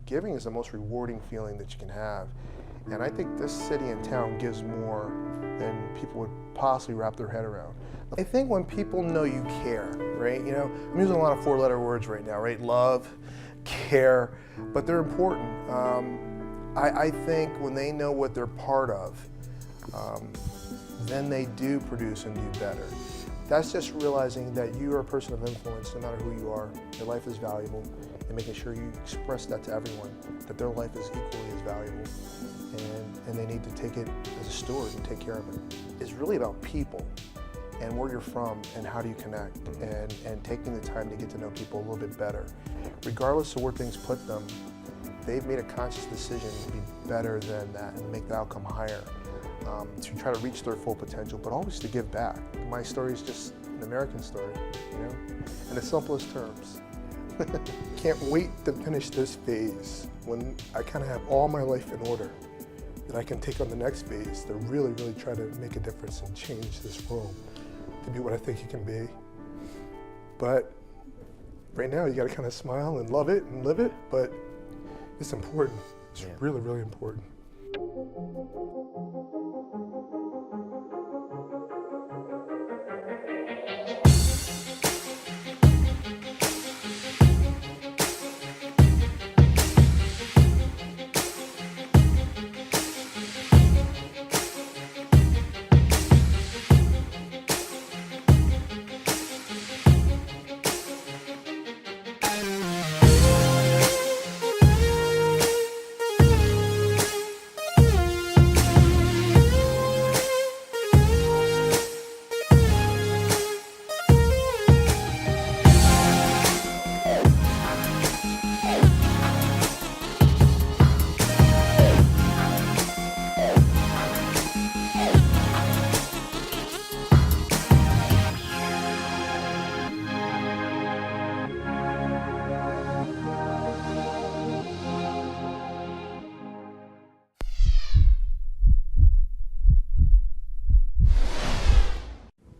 Giving is the most rewarding feeling that you can have. And I think this city and town gives more than people would possibly wrap their head around. I think when people know you care, right? You know, I'm using a lot of four-letter words right now, right? Love, care, but they're important. I think when they know what they're part of, then they do produce and do better. That's just realizing that you are a person of influence no matter who you are. Your life is valuable, and making sure you express that to everyone, that their life is equally as valuable, and they need to take it as a steward and take care of it. It's really about people and where you're from and how do you connect, and taking the time to get to know people a little bit better. Regardless of where things put them, they've made a conscious decision to be better than that and make the outcome higher, to try to reach their full potential, but always to give back. My story is just an American story, you know, in the simplest terms. Can't wait to finish this phase when I kind of have all my life in order, that I can take on the next phase to really, really try to make a difference and change this world to be what I think it can be. But right now you got to kind of smile and love it and live it, but it's important. It's really, really important.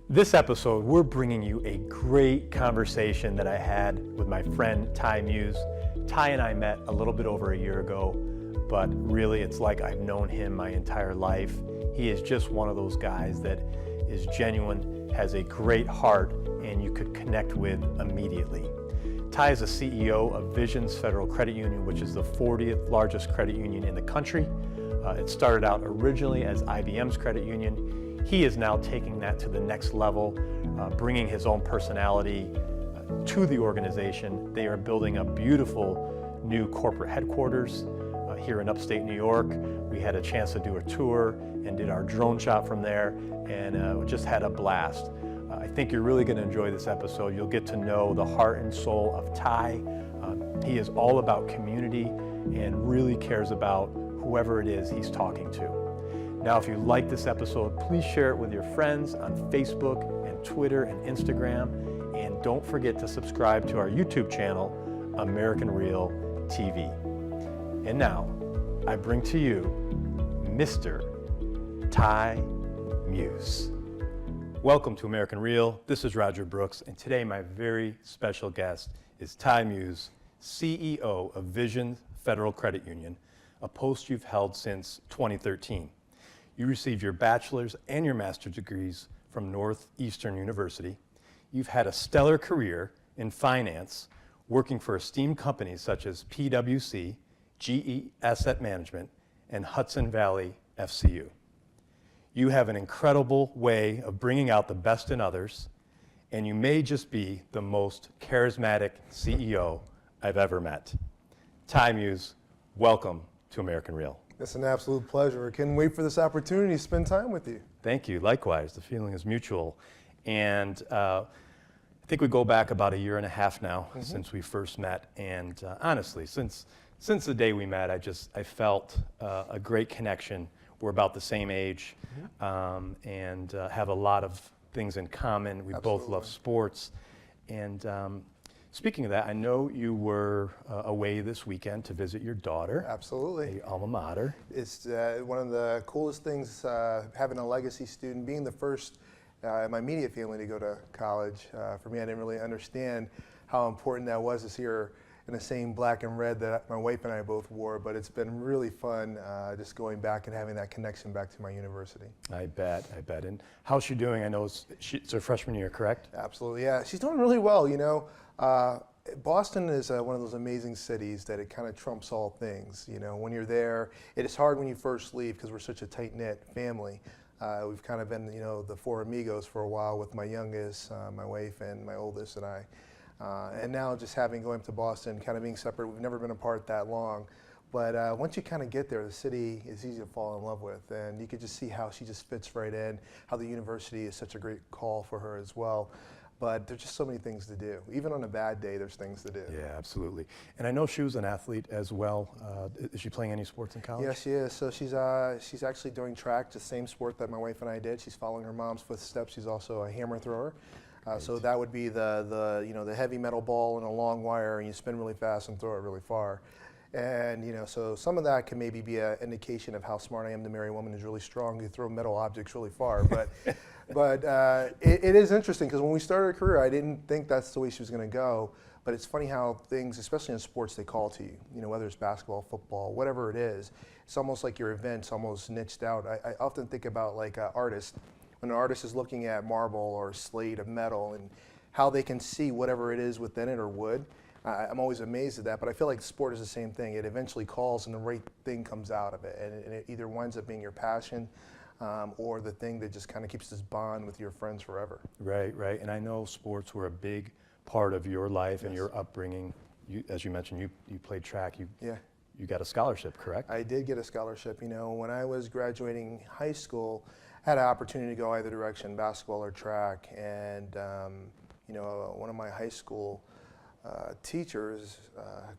This episode, we're bringing you a great conversation that I had with my friend Ty Muse. Ty and I met a little bit over a year ago, but really it's like I've known him my entire life. He is just one of those guys that is genuine, has a great heart, and you could connect with immediately. Ty is the CEO of Visions Federal Credit Union, which is the 40th largest credit union in the country. It started out originally as IBM's credit union. He is now taking that to the next level, bringing his own personality to the organization. They are building a beautiful new corporate headquarters here in upstate New York. We had a chance to do a tour and did our drone shot from there, and just had a blast. I think you're really going to enjoy this episode. You'll get to know the heart and soul of Ty. He is all about community and really cares about whoever it is he's talking to. Now, if you like this episode, please share it with your friends on Facebook and Twitter and Instagram. And don't forget to subscribe to our YouTube channel, American Real TV. And now, I bring to you Mr. Ty Muse. Welcome to American Real. This is Roger Brooks, and today my very special guest is Ty Muse, CEO of Visions Federal Credit Union, a post you've held since 2013. You received your bachelor's and your master's degrees from Northeastern University. You've had a stellar career in finance, working for esteemed companies such as PwC, GE Asset Management, and Hudson Valley FCU. You have an incredible way of bringing out the best in others, and you may just be the most charismatic CEO I've ever met. Ty Muse, welcome to American Real. It's an absolute pleasure. I can't wait for this opportunity to spend time with you. Thank you. Likewise, the feeling is mutual. And I think we go back about a year and a half now since we first met. And honestly, since the day we met, I felt a great connection. We're about the same age and have a lot of things in common. We both love sports. And speaking of that, I know you were away this weekend to visit your daughter. Absolutely. Your alma mater. It's one of the coolest things, having a legacy student, being the first in my immediate family to go to college. For me, I didn't really understand how important that was to see her in the same black and red that my wife and I both wore, but it's been really fun just going back and having that connection back to my university. I bet. And how's she doing? I know it's her freshman year, correct? Absolutely, yeah. She's doing really well, you know. Boston is one of those amazing cities that it kind of trumps all things. You know, when you're there, it is hard when you first leave because we're such a tight-knit family. We've kind of been, you know, the four amigos for a while with my youngest, my wife, and my oldest, and I. And now just going up to Boston, kind of being separate, we've never been apart that long. But once you kind of get there, the city is easy to fall in love with, and you could just see how she just fits right in, how the university is such a great call for her as well. But there's just so many things to do. Even on a bad day, there's things to do. Yeah, absolutely. And I know she was an athlete as well. Is she playing any sports in college? Yeah, she is. So she's actually doing track, the same sport that my wife and I did. She's following her mom's footsteps. She's also a hammer thrower. So that would be the heavy metal ball and a long wire, and you spin really fast and throw it really far. And you know, so some of that can maybe be an indication of how smart I am to marry a woman who's really strong who throw metal objects really far. But it is interesting because when we started our career, I didn't think that's the way she was going to go. But it's funny how things, especially in sports, they call to you. You know, whether it's basketball, football, whatever it is, it's almost like your event's almost niched out. I often think about like artists. When an artist is looking at marble or slate of metal and how they can see whatever it is within it or wood, I'm always amazed at that. But I feel like sport is the same thing. It eventually calls and the right thing comes out of it. And it either winds up being your passion or the thing that just kind of keeps this bond with your friends forever. Right. And I know sports were a big part of your life and Yes. your upbringing. As you mentioned, you played track. Yeah. You got a scholarship, correct? I did get a scholarship. You know, when I was graduating high school, I had an opportunity to go either direction, basketball or track. And, you know, one of my high school teachers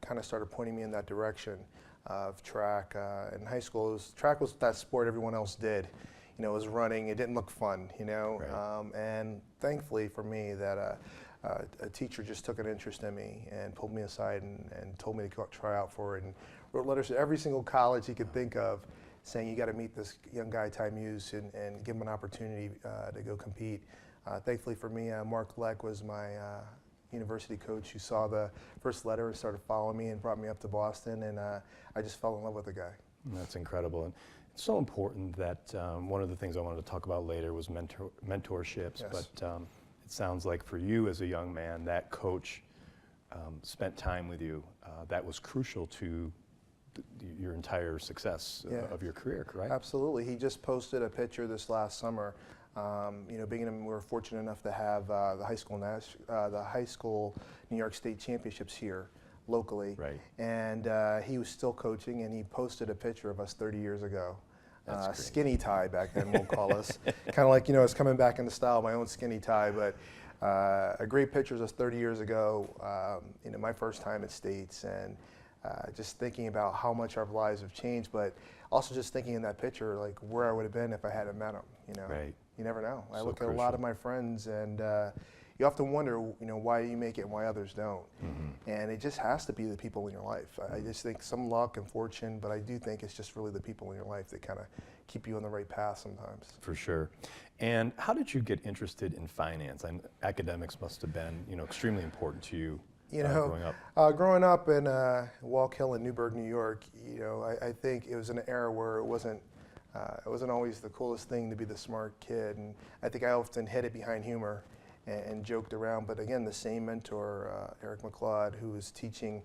kind of started pointing me in that direction of track. In high school, track was that sport everyone else did. You know, it was running. It didn't look fun, you know. Right. And thankfully for me that a teacher just took an interest in me and pulled me aside and told me to go try out for it and wrote letters to every single college he could think of saying, you got to meet this young guy, Tyrone Muse, and give him an opportunity to go compete. Thankfully for me, Mark Leck was my university coach who saw the first letter and started following me and brought me up to Boston, and I just fell in love with the guy. That's incredible. And it's so important that one of the things I wanted to talk about later was mentorships. Yes. But it sounds like for you as a young man, that coach spent time with you. That was crucial to your entire success of your career, correct? Absolutely. He just posted a picture this last summer. You know, we were fortunate enough to have the high school New York State championships here locally. Right. And he was still coaching, and he posted a picture of us 30 years ago. Skinny tie back then, we'll call us. Kind of like, you know, it's coming back into style, my own skinny tie, but a great picture of us 30 years ago, you know, my first time at States, and just thinking about how much our lives have changed, but also just thinking in that picture, like where I would have been if I hadn't met him, you know. Right. You never know. I So look at a lot crucial. of my friends, and you often wonder, you know, why you make it and why others don't. Mm-hmm. And it just has to be the people in your life. I just think some luck and fortune, but I do think it's just really the people in your life that kind of keep you on the right path sometimes. For sure. And how did you get interested in finance? And academics must have been, you know, extremely important to you. You know, growing up. in Walk Hill in Newburgh, New York, you know, I think it was an era where it wasn't always the coolest thing to be the smart kid, and I think I often hid it behind humor and joked around. But again, the same mentor, Eric McLeod, who was teaching,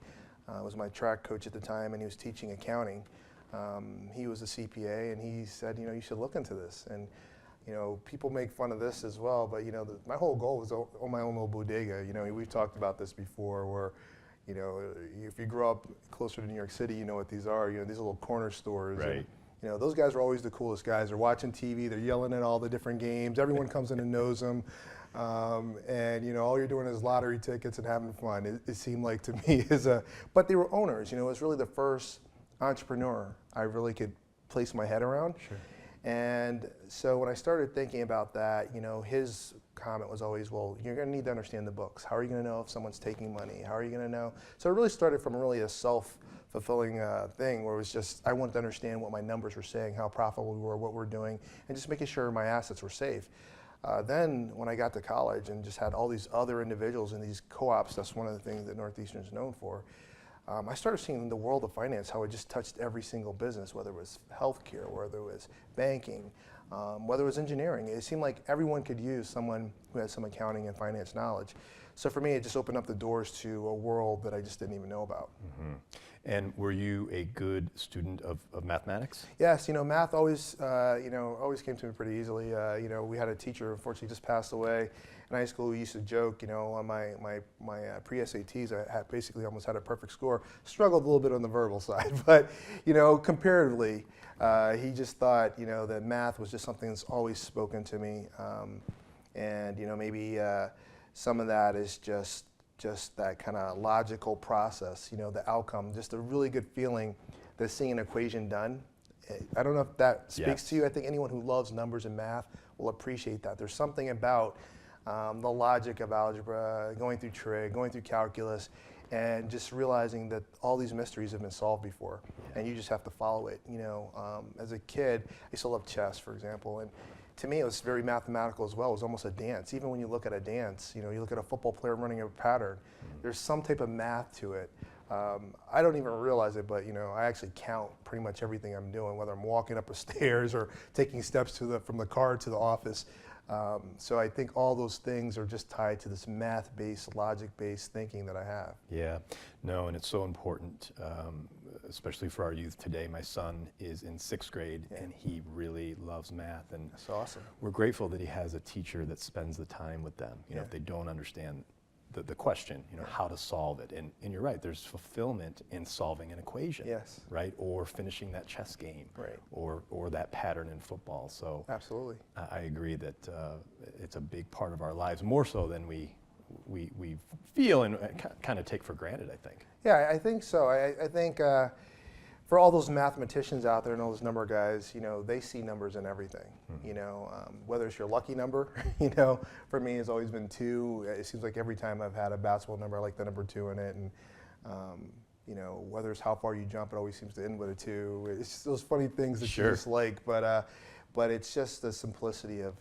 was my track coach at the time, and he was teaching accounting. He was a CPA, and he said, you know, you should look into this. And you know, people make fun of this as well, but you know, my whole goal was on my own little bodega. You know, we've talked about this before, where, you know, if you grow up closer to New York City, you know what these are. You know, these little corner stores. Right. And, you know, those guys are always the coolest guys. They're watching TV. They're yelling at all the different games. Everyone comes in and knows them. And you know, all you're doing is lottery tickets and having fun. It seemed like to me but they were owners. You know, it was really the first entrepreneur I really could place my head around. Sure. And so when I started thinking about that, you know, his comment was always, well, you're going to need to understand the books. How are you going to know if someone's taking money? How are you going to know? So it really started from really a self-fulfilling thing where it was just, I wanted to understand what my numbers were saying, how profitable we were, what we're doing, and just making sure my assets were safe. Then when I got to college and just had all these other individuals in these co-ops, that's one of the things that Northeastern is known for. I started seeing the world of finance, how it just touched every single business, whether it was healthcare, whether it was banking, whether it was engineering. It seemed like everyone could use someone who had some accounting and finance knowledge. So for me, it just opened up the doors to a world that I just didn't even know about. Mm-hmm. And were you a good student of mathematics? Yes, math always, always came to me pretty easily. We had a teacher, unfortunately, just passed away. In high school, we used to joke, on my pre-SATs, I had basically almost had a perfect score. Struggled a little bit on the verbal side, but, comparatively, he just thought, that math was just something that's always spoken to me. And, maybe some of that is just that kind of logical process, the outcome, just a really good feeling that seeing an equation done. I don't know if that speaks to you. I think anyone who loves numbers and math will appreciate that. There's something about the logic of algebra, going through trig, going through calculus, and just realizing that all these mysteries have been solved before, and you just have to follow it. As a kid, I used to love chess, for example, and to me, it was very mathematical as well. It was almost a dance. Even when you look at a dance, you look at a football player running a pattern, there's some type of math to it. I don't even realize it, but I actually count pretty much everything I'm doing, whether I'm walking up the stairs or taking steps from the car to the office. So I think all those things are just tied to this math-based, logic-based thinking that I have. Yeah, no, and it's so important, especially for our youth today. My son is in 6th grade, and he really loves math. And that's awesome. We're grateful that he has a teacher that spends the time with them. If they don't understand the question, how to solve it. And you're right, there's fulfillment in solving an equation, right? Or finishing that chess game, right? Or that pattern in football. So absolutely, I agree that it's a big part of our lives, more so than we feel and kind of take for granted, I think. Yeah, I think so. I think for all those mathematicians out there and all those number guys, they see numbers in everything. Whether it's your lucky number, for me it's always been 2. It seems like every time I've had a basketball number, I like the number 2 in it. And whether it's how far you jump, it always seems to end with a 2. It's just those funny things that you just like. But it's just the simplicity of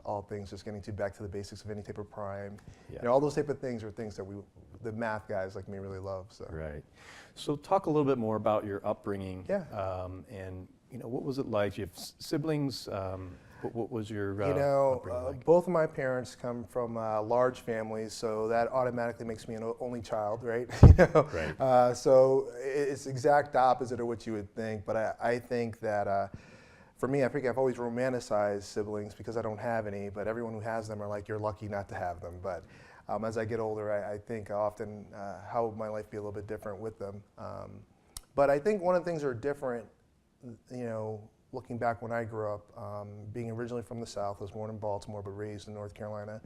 all things, just getting back to the basics of any type of prime. All those type of things are things that the math guys like me really love. So. Right. So talk a little bit more about your upbringing. Yeah. And what was it like? Do you have siblings? What was your upbringing like? Both of my parents come from large families, so that automatically makes me an only child, right? Right. So it's exact opposite of what you would think. But I think that. For me, I think I've always romanticized siblings because I don't have any, but everyone who has them are like, you're lucky not to have them. But as I get older, I think often how would my life be a little bit different with them. But I think one of the things that are different, looking back when I grew up, being originally from the South, I was born in Baltimore but raised in North Carolina.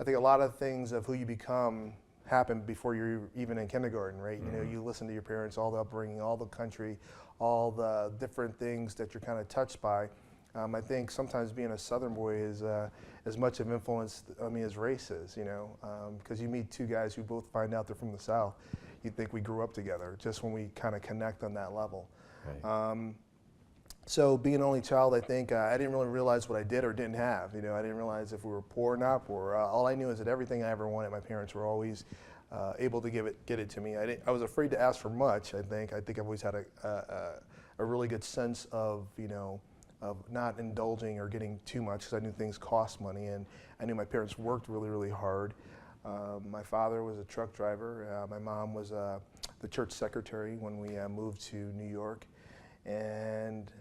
I think a lot of things of who you become happen before you're even in kindergarten, right? You listen to your parents, all the upbringing, all the country, all the different things that you're kind of touched by. I think sometimes being a Southern boy is as much of influence on me as race is, because you meet 2 guys who both find out they're from the South. You think we grew up together, just when we kind of connect on that level. Right. So being an only child, I think I didn't really realize what I did or didn't have. I didn't realize if we were poor or not poor. All I knew is that everything I ever wanted, my parents were always able to get it to me. I was afraid to ask for much. I think I've always had a really good sense of of not indulging or getting too much, because I knew things cost money, and I knew my parents worked really, really hard. My father was a truck driver. My mom was the church secretary when we moved to New York. And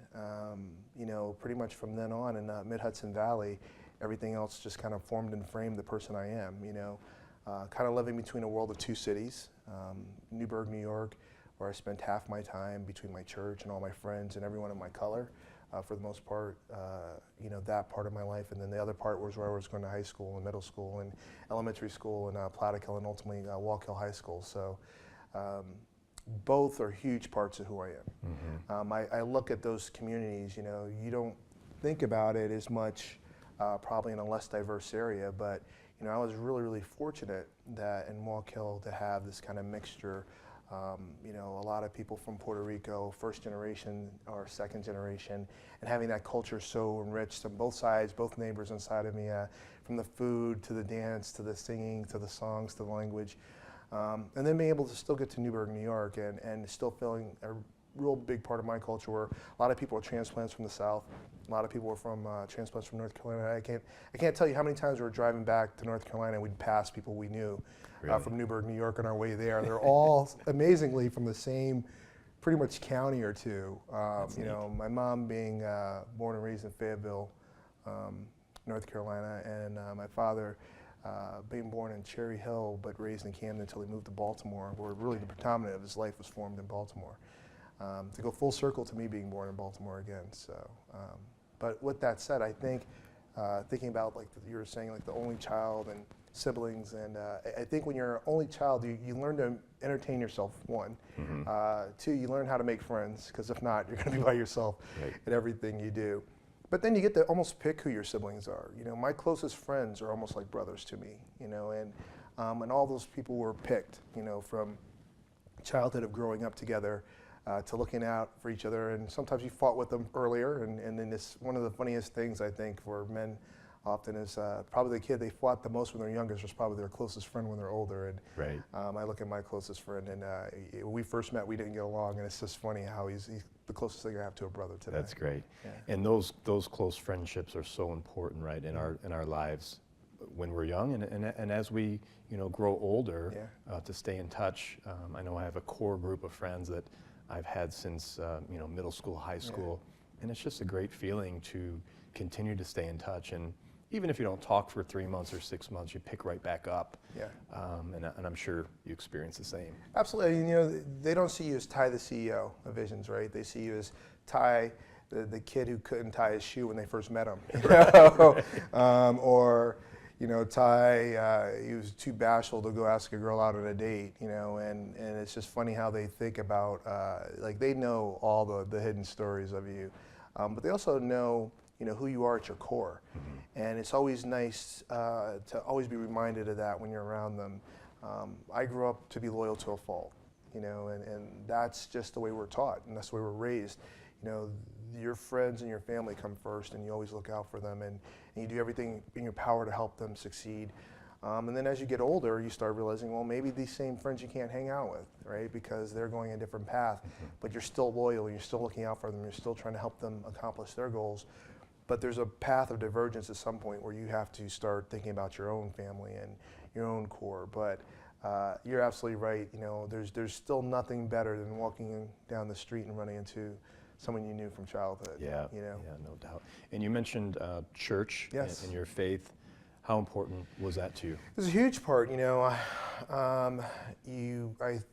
pretty much from then on in Mid-Hudson Valley, everything else just kind of formed and framed the person I am. Kind of living between a world of 2 cities, Newburgh, New York, where I spent half my time between my church and all my friends and everyone of my color. For the most part, that part of my life, and then the other part was where I was going to high school and middle school and elementary school and Plattekill and ultimately Wallkill High School. So. Both are huge parts of who I am. I look at those communities, you don't think about it as much probably in a less diverse area, but I was really, really fortunate that in Wallkill to have this kind of mixture. A lot of people from Puerto Rico, first generation or second generation, and having that culture so enriched on both sides, both neighbors inside of me, from the food to the dance to the singing to the songs to the language. And then being able to still get to Newburgh, New York, and still feeling a real big part of my culture where a lot of people are transplants from the South. A lot of people are from transplants from North Carolina. I can't tell you how many times we were driving back to North Carolina and we'd pass people we knew from Newburgh, New York on our way there. They're all amazingly from the same pretty much county or two. You know, my mom being born and raised in Fayetteville, North Carolina, and my father being born in Cherry Hill but raised in Camden until he moved to Baltimore, where really the predominant of his life was formed in Baltimore. To go full circle to me being born in Baltimore again. So, but with that said, I think thinking about like you were saying, like the only child and siblings, and I think when you're an only child, you learn to entertain yourself. One, two, you learn how to make friends, because if not, you're going to be by yourself in everything you do. But then you get to almost pick who your siblings are. You know, my closest friends are almost like brothers to me. You know, and all those people were picked. You know, from childhood of growing up together. To looking out for each other, and sometimes you fought with them earlier, and then this one of the funniest things I think for men often is probably the kid they fought the most when they're younger was probably their closest friend when they're older. And I look at my closest friend, and when we first met, we didn't get along, and it's just funny how he's the closest thing I have to a brother today. That's great. Yeah. And those close friendships are so important, right, in our lives when we're young, and as we grow older, to stay in touch. I know I have a core group of friends that I've had since middle school, high school, and it's just a great feeling to continue to stay in touch. And even if you don't talk for 3 months or 6 months, you pick right back up. And I'm sure you experience the same. Absolutely. You know, they don't see you as Ty, the CEO of Visions, right? They see you as Ty, the kid who couldn't tie his shoe when they first met him, or Ty, he was too bashful to go ask a girl out on a date, and it's just funny how they think about, like they know all the hidden stories of you, but they also know, who you are at your core. And it's always nice to always be reminded of that when you're around them. I grew up to be loyal to a fault, and that's just the way we're taught, and that's the way we're raised. Your friends and your family come first, and you always look out for them, and you do everything in your power to help them succeed. And then as you get older, you start realizing, well, maybe these same friends you can't hang out with, right? Because they're going a different path, but you're still loyal, you're still looking out for them, you're still trying to help them accomplish their goals. But there's a path of divergence at some point where you have to start thinking about your own family and your own core. But you're absolutely right. There's still nothing better than walking down the street and running into someone you knew from childhood. Yeah, no doubt. And you mentioned church and your faith. How important was that to you? It was a huge part. I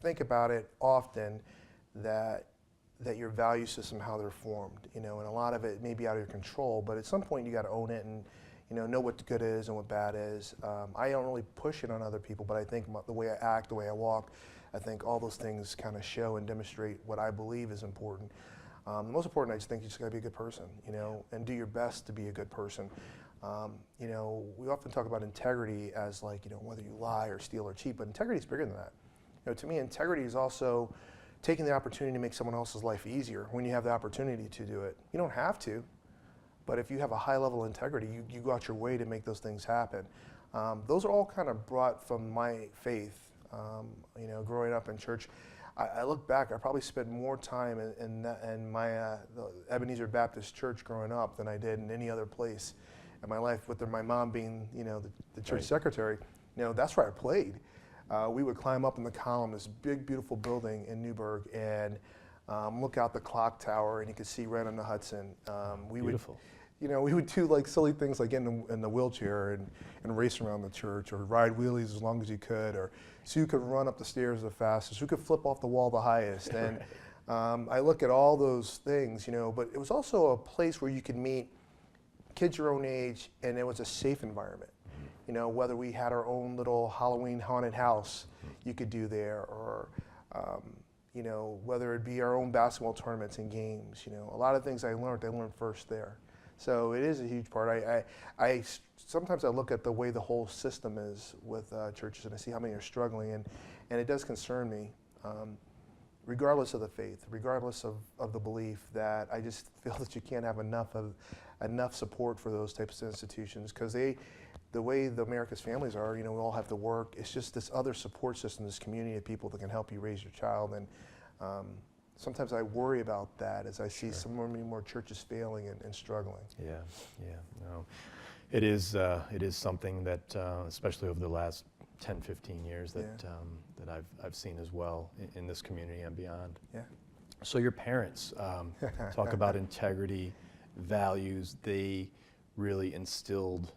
think about it often that your value system, how they're formed, and a lot of it may be out of your control, but at some point you got to own it and know what good is and what bad is. I don't really push it on other people, but I think the way I act, the way I walk, I think all those things kind of show and demonstrate what I believe is important. The most important, I just think you just got to be a good person, and do your best to be a good person. We often talk about integrity as like, whether you lie or steal or cheat, but integrity is bigger than that. To me, integrity is also taking the opportunity to make someone else's life easier when you have the opportunity to do it. You don't have to, but if you have a high level of integrity, you go out your way to make those things happen. Those are all kind of brought from my faith. Growing up in church, I look back, I probably spent more time in my the Ebenezer Baptist Church growing up than I did in any other place in my life, with my mom being, the church secretary. That's where I played. We would climb up in the column, this big, beautiful building in Newburgh, and look out the clock tower, and you could see right on the Hudson. Beautiful. We would do like silly things like get in the wheelchair and race around the church, or ride wheelies as long as you could, or so you could run up the stairs the fastest, who could flip off the wall the highest. And I look at all those things, but it was also a place where you could meet kids your own age, and it was a safe environment. Whether we had our own little Halloween haunted house you could do there, or whether it be our own basketball tournaments and games. A lot of things I learned first there. So it is a huge part. I sometimes I look at the way the whole system is with churches, and I see how many are struggling, and it does concern me. Regardless of the faith, regardless of the belief, that I just feel that you can't have enough support for those types of institutions, because the way the America's families are, we all have to work. It's just this other support system, this community of people that can help you raise your child. And sometimes I worry about that as I see so many more churches failing and struggling. Yeah, no. It is something that, especially over the last 10, 15 years, that I've seen as well in this community and beyond. Yeah. So your parents talk about integrity, values. They really instilled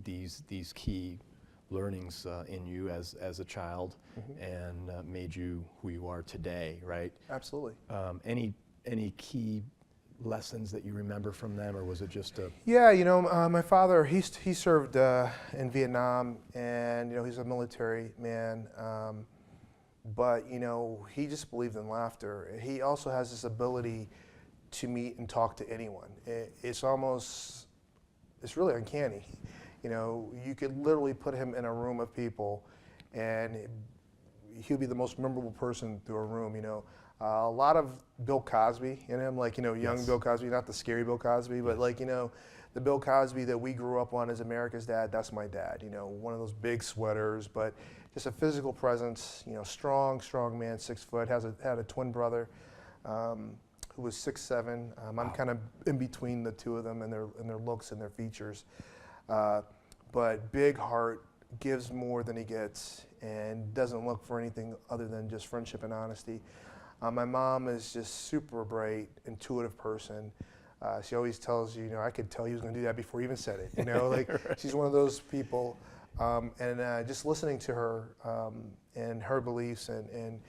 these key learnings in you as a child, and made you who you are today, right? Absolutely. Any key lessons that you remember from them, or was it just a... Yeah, my father, he served in Vietnam, and he's a military man, but he just believed in laughter. He also has this ability to meet and talk to anyone. It's really uncanny. You could literally put him in a room of people, and he'll be the most memorable person through a room. A lot of Bill Cosby in him, young Bill Cosby, not the scary Bill Cosby, but the Bill Cosby that we grew up on as America's dad. That's my dad. One of those big sweaters, but just a physical presence. Strong man, 6 foot. Had a twin brother who was 6'7". I'm kind of in between the two of them and their looks and their features. But big heart, gives more than he gets, and doesn't look for anything other than just friendship and honesty. My mom is just super bright, intuitive person. She always tells you, I could tell he was going to do that before he even said it. Right. She's one of those people. And just listening to her and her beliefs and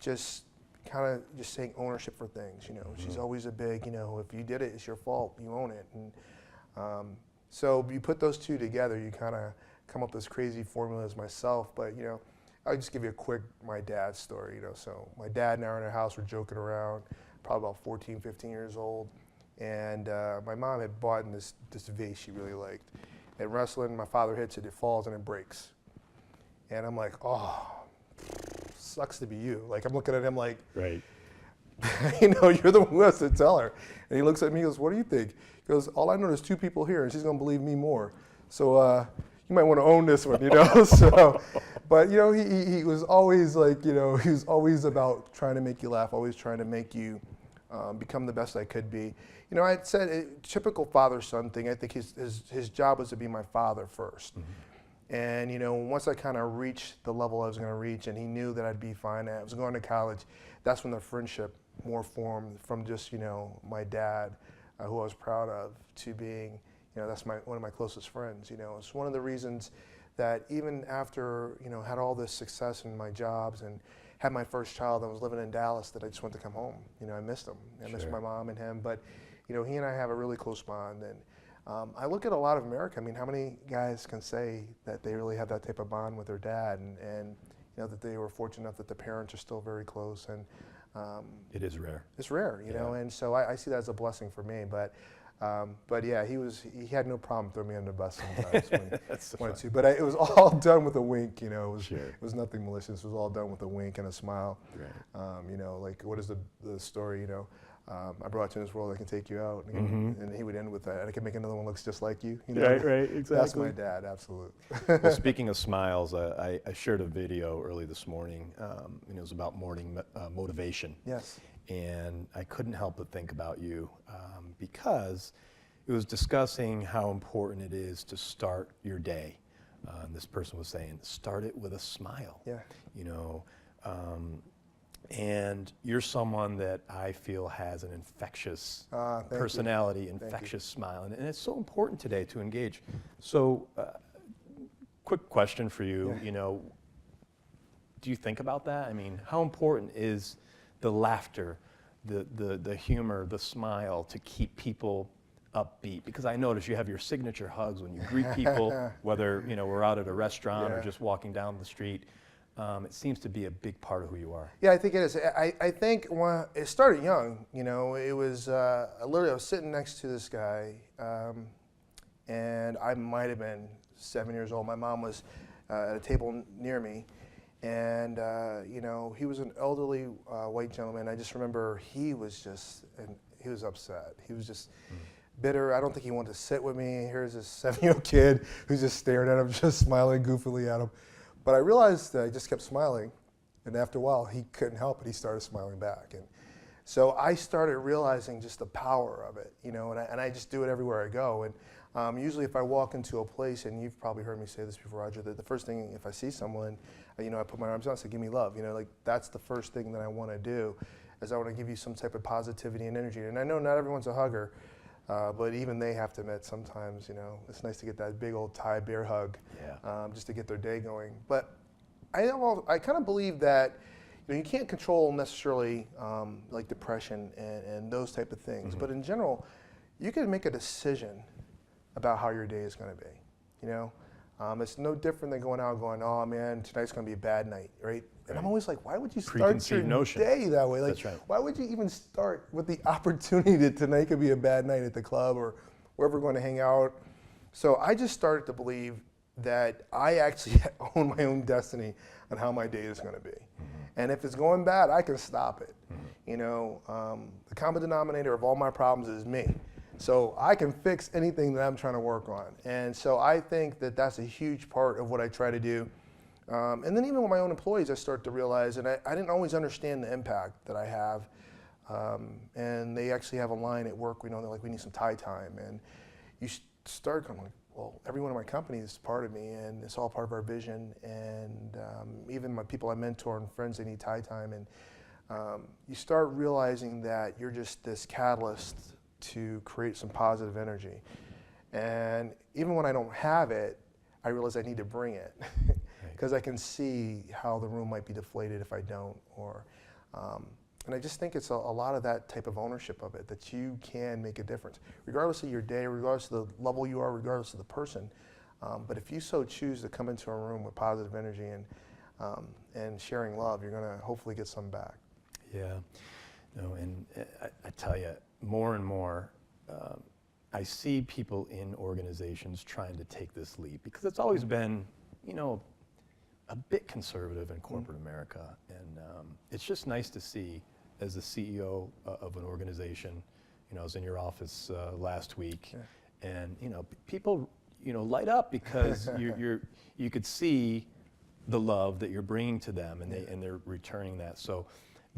just kind of just taking ownership for things. She's always a big, if you did it, it's your fault. You own it. And so you put those two together, you kind of come up with this crazy formulas myself. But I'll just give you a quick my dad's story. So my dad and I are in our house, we're joking around, probably about 14, 15 years old, and my mom had bought this vase she really liked. At wrestling, my father hits it, it falls and it breaks, and I'm like, oh, sucks to be you. I'm looking at him like, right. You're the one who has to tell her. And he looks at me, he goes, what do you think? He goes, all I know is 2 people here, and she's gonna believe me more. So you might want to own this one, So, but he was always he was always about trying to make you laugh, always trying to make you become the best I could be. I said typical father-son thing. I think his job was to be my father first. And once I kind of reached the level I was going to reach, and he knew that I'd be fine. I was going to college. That's when the friendship more formed from just my dad, who I was proud of, to being that's one of my closest friends. It's one of the reasons that even after had all this success in my jobs and had my first child, I was living in Dallas, that I just wanted to come home. I missed him. I missed my mom and him. But he and I have a really close bond. And I look at a lot of America. I mean, how many guys can say that they really have that type of bond with their dad, and that they were fortunate enough that the parents are still very close. And it is rare. It's rare, and so I see that as a blessing for me. But yeah, he had no problem throwing me under the bus sometimes when he wanted to. But it was all done with a wink, It was nothing malicious. It was all done with a wink and a smile. Right. What is the story, I brought you in this world, I can take you out. And he would end with that. I can make another one looks just like you. Right, exactly. That's my dad, absolutely. Well, speaking of smiles, I shared a video early this morning, and it was about morning motivation. Yes. And I couldn't help but think about you because it was discussing how important it is to start your day. And this person was saying, start it with a smile. Yeah. And you're someone that I feel has an infectious personality, infectious smile. And it's so important today to engage. So, quick question for you, do you think about that? I mean, how important is the laughter, the humor, the smile to keep people upbeat? Because I notice you have your signature hugs when you greet people, whether we're out at a restaurant or just walking down the street. It seems to be a big part of who you are. Yeah, I think it is. I think when it started young, it was literally I was sitting next to this guy, and I might have been 7 years old. My mom was at a table near me, and he was an elderly white gentleman. I just remember he was upset. He was just bitter. I don't think he wanted to sit with me. Here's this 7-year-old kid who's just staring at him, just smiling goofily at him. But I realized that I just kept smiling, and after a while, he couldn't help it. He started smiling back. And so I started realizing just the power of it, you know, and I just do it everywhere I go. And usually if I walk into a place, and you've probably heard me say this before, Roger, that the first thing, if I see someone, you know, I put my arms out and say, give me love. You know, like that's the first thing that I want to do, is I want to give you some type of positivity and energy. And I know not everyone's a hugger, but even they have to admit sometimes, you know, it's nice to get that big old Thai bear hug, just to get their day going. But I kind of believe that, you know, you can't control necessarily like depression and those type of things. But in general, you can make a decision about how your day is going to be. You know, it's no different than going out and going, oh man, tonight's going to be a bad night, right? And I'm always like, why would you start your day that way? Like, That's right. Why would you even start with the opportunity that tonight could be a bad night at the club or wherever we're going to hang out? So I just started to believe that I actually own my own destiny on how my day is going to be. And if it's going bad, I can stop it. You know, the common denominator of all my problems is me. So I can fix anything that I'm trying to work on. And so I think that that's a huge part of what I try to do. And then even with my own employees, I start to realize, and I didn't always understand the impact that I have. And they actually have a line at work, you know, they're like, we need some Thai time. And you start going like, well, everyone in my company is part of me, and it's all part of our vision. And even my people I mentor and friends, they need Thai time. And you start realizing that you're just this catalyst to create some positive energy. And even when I don't have it, I realize I need to bring it. Because I can see how the room might be deflated if I don't, and I just think it's a lot of that type of ownership of it, that you can make a difference, regardless of your day, regardless of the level you are, regardless of the person. But if you so choose to come into a room with positive energy and sharing love, you're going to hopefully get some back. Yeah, no, and I tell you, more and more, I see people in organizations trying to take this leap, because it's always been, you know, a bit conservative in corporate America, and it's just nice to see, as the CEO of an organization, you know, I was in your office last week, and you know, people, you know, light up because you could see the love that you're bringing to them, and they're returning that. So,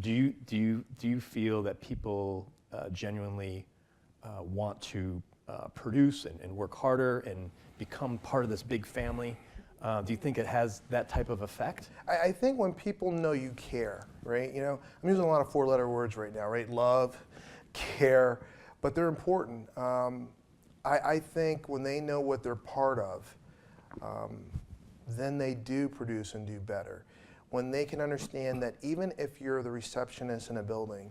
do you feel that people genuinely want to produce and work harder and become part of this big family? Do you think it has that type of effect? I think when people know you care, right? You know, I'm using a lot of 4-letter words right now, right? Love, care, but they're important. I think when they know what they're part of, then they do produce and do better. When they can understand that even if you're the receptionist in a building,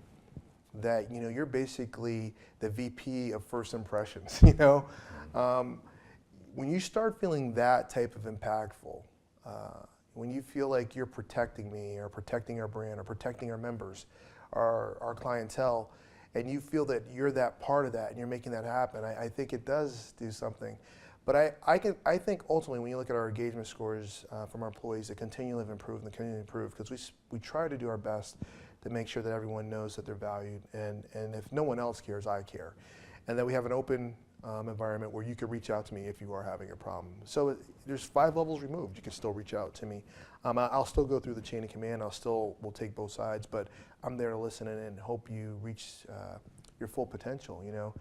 that, you know, you're basically the VP of first impressions, you know? When you start feeling that type of impactful, when you feel like you're protecting me or protecting our brand or protecting our members, our clientele, and you feel that you're that part of that and you're making that happen, I think it does do something. But I think ultimately when you look at our engagement scores from our employees, they continually have improved and continue to improve, because we try to do our best to make sure that everyone knows that they're valued, and if no one else cares, I care. And that we have an open environment where you can reach out to me if you are having a problem. So there's 5 levels removed. You can still reach out to me. I'll still go through the chain of command. We'll take both sides, but I'm there to listen and hope you reach your full potential. You know,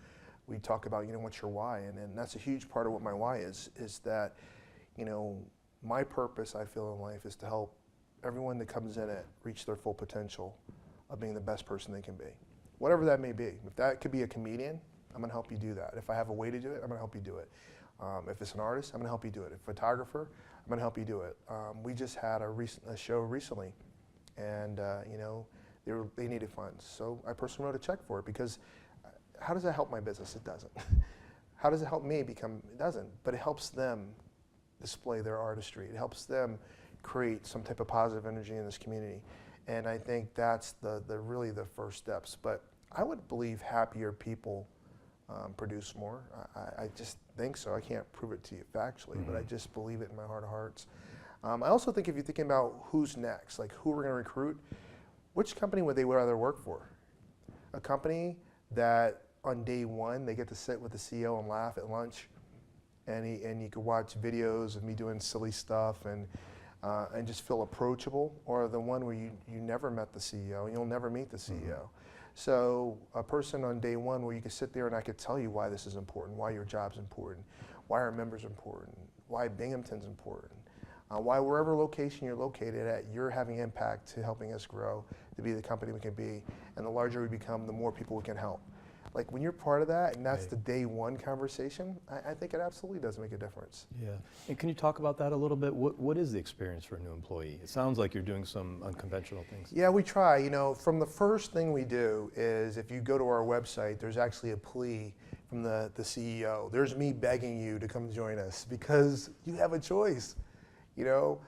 we talk about, you know, what's your why, and that's a huge part of what my why is that, you know, my purpose, I feel, in life is to help everyone that comes in it reach their full potential of being the best person they can be, whatever that may be. If that could be a comedian, I'm going to help you do that. If I have a way to do it, I'm going to help you do it. If it's an artist, I'm going to help you do it. A photographer, I'm going to help you do it. We just had a show recently, and you know, they needed funds. So I personally wrote a check for it, because how does that help my business? It doesn't. How does it help me become? It doesn't. But it helps them display their artistry. It helps them create some type of positive energy in this community. And I think that's really the first steps. But I would believe happier people produce more. I just think so. I can't prove it to you factually, but I just believe it in my heart of hearts. I also think if you're thinking about who's next, like who we're going to recruit, which company would they rather work for? A company that on day one, they get to sit with the CEO and laugh at lunch, and you can watch videos of me doing silly stuff and just feel approachable, or the one where you never met the CEO and you'll never meet the CEO. So a person on day one where you could sit there and I could tell you why this is important, why your job's important, why our members are important, why Binghamton's important, why wherever location you're located at, you're having impact to helping us grow to be the company we can be. And the larger we become, the more people we can help. Like when you're part of that, and that's the day one conversation, I think it absolutely does make a difference. Yeah, and can you talk about that a little bit? What is the experience for a new employee? It sounds like you're doing some unconventional things. Yeah, we try. You know, from the first thing we do is if you go to our website, there's actually a plea from the CEO. There's me begging you to come join us because you have a choice, you know?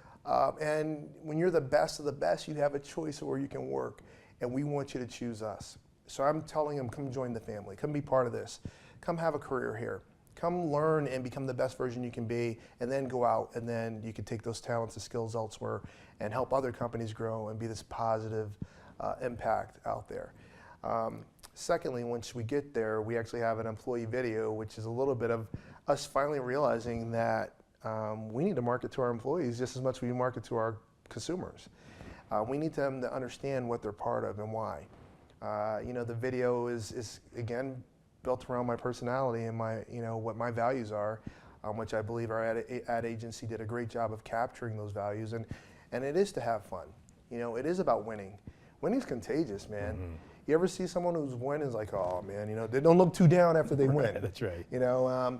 And when you're the best of the best, you have a choice of where you can work, and we want you to choose us. So I'm telling them, come join the family, come be part of this, come have a career here, come learn and become the best version you can be, and then go out and then you can take those talents and skills elsewhere and help other companies grow and be this positive impact out there. Secondly, once we get there, we actually have an employee video, which is a little bit of us finally realizing that we need to market to our employees just as much as we market to our consumers. We need them to understand what they're part of and why. You know, the video is again built around my personality and my, you know, what my values are, which I believe our ad agency did a great job of capturing those values, and it is to have fun. You know, it is about winning. Winning's contagious, man. You ever see someone who's winning is like, oh man, you know, they don't look too down after they win. That's right. You know,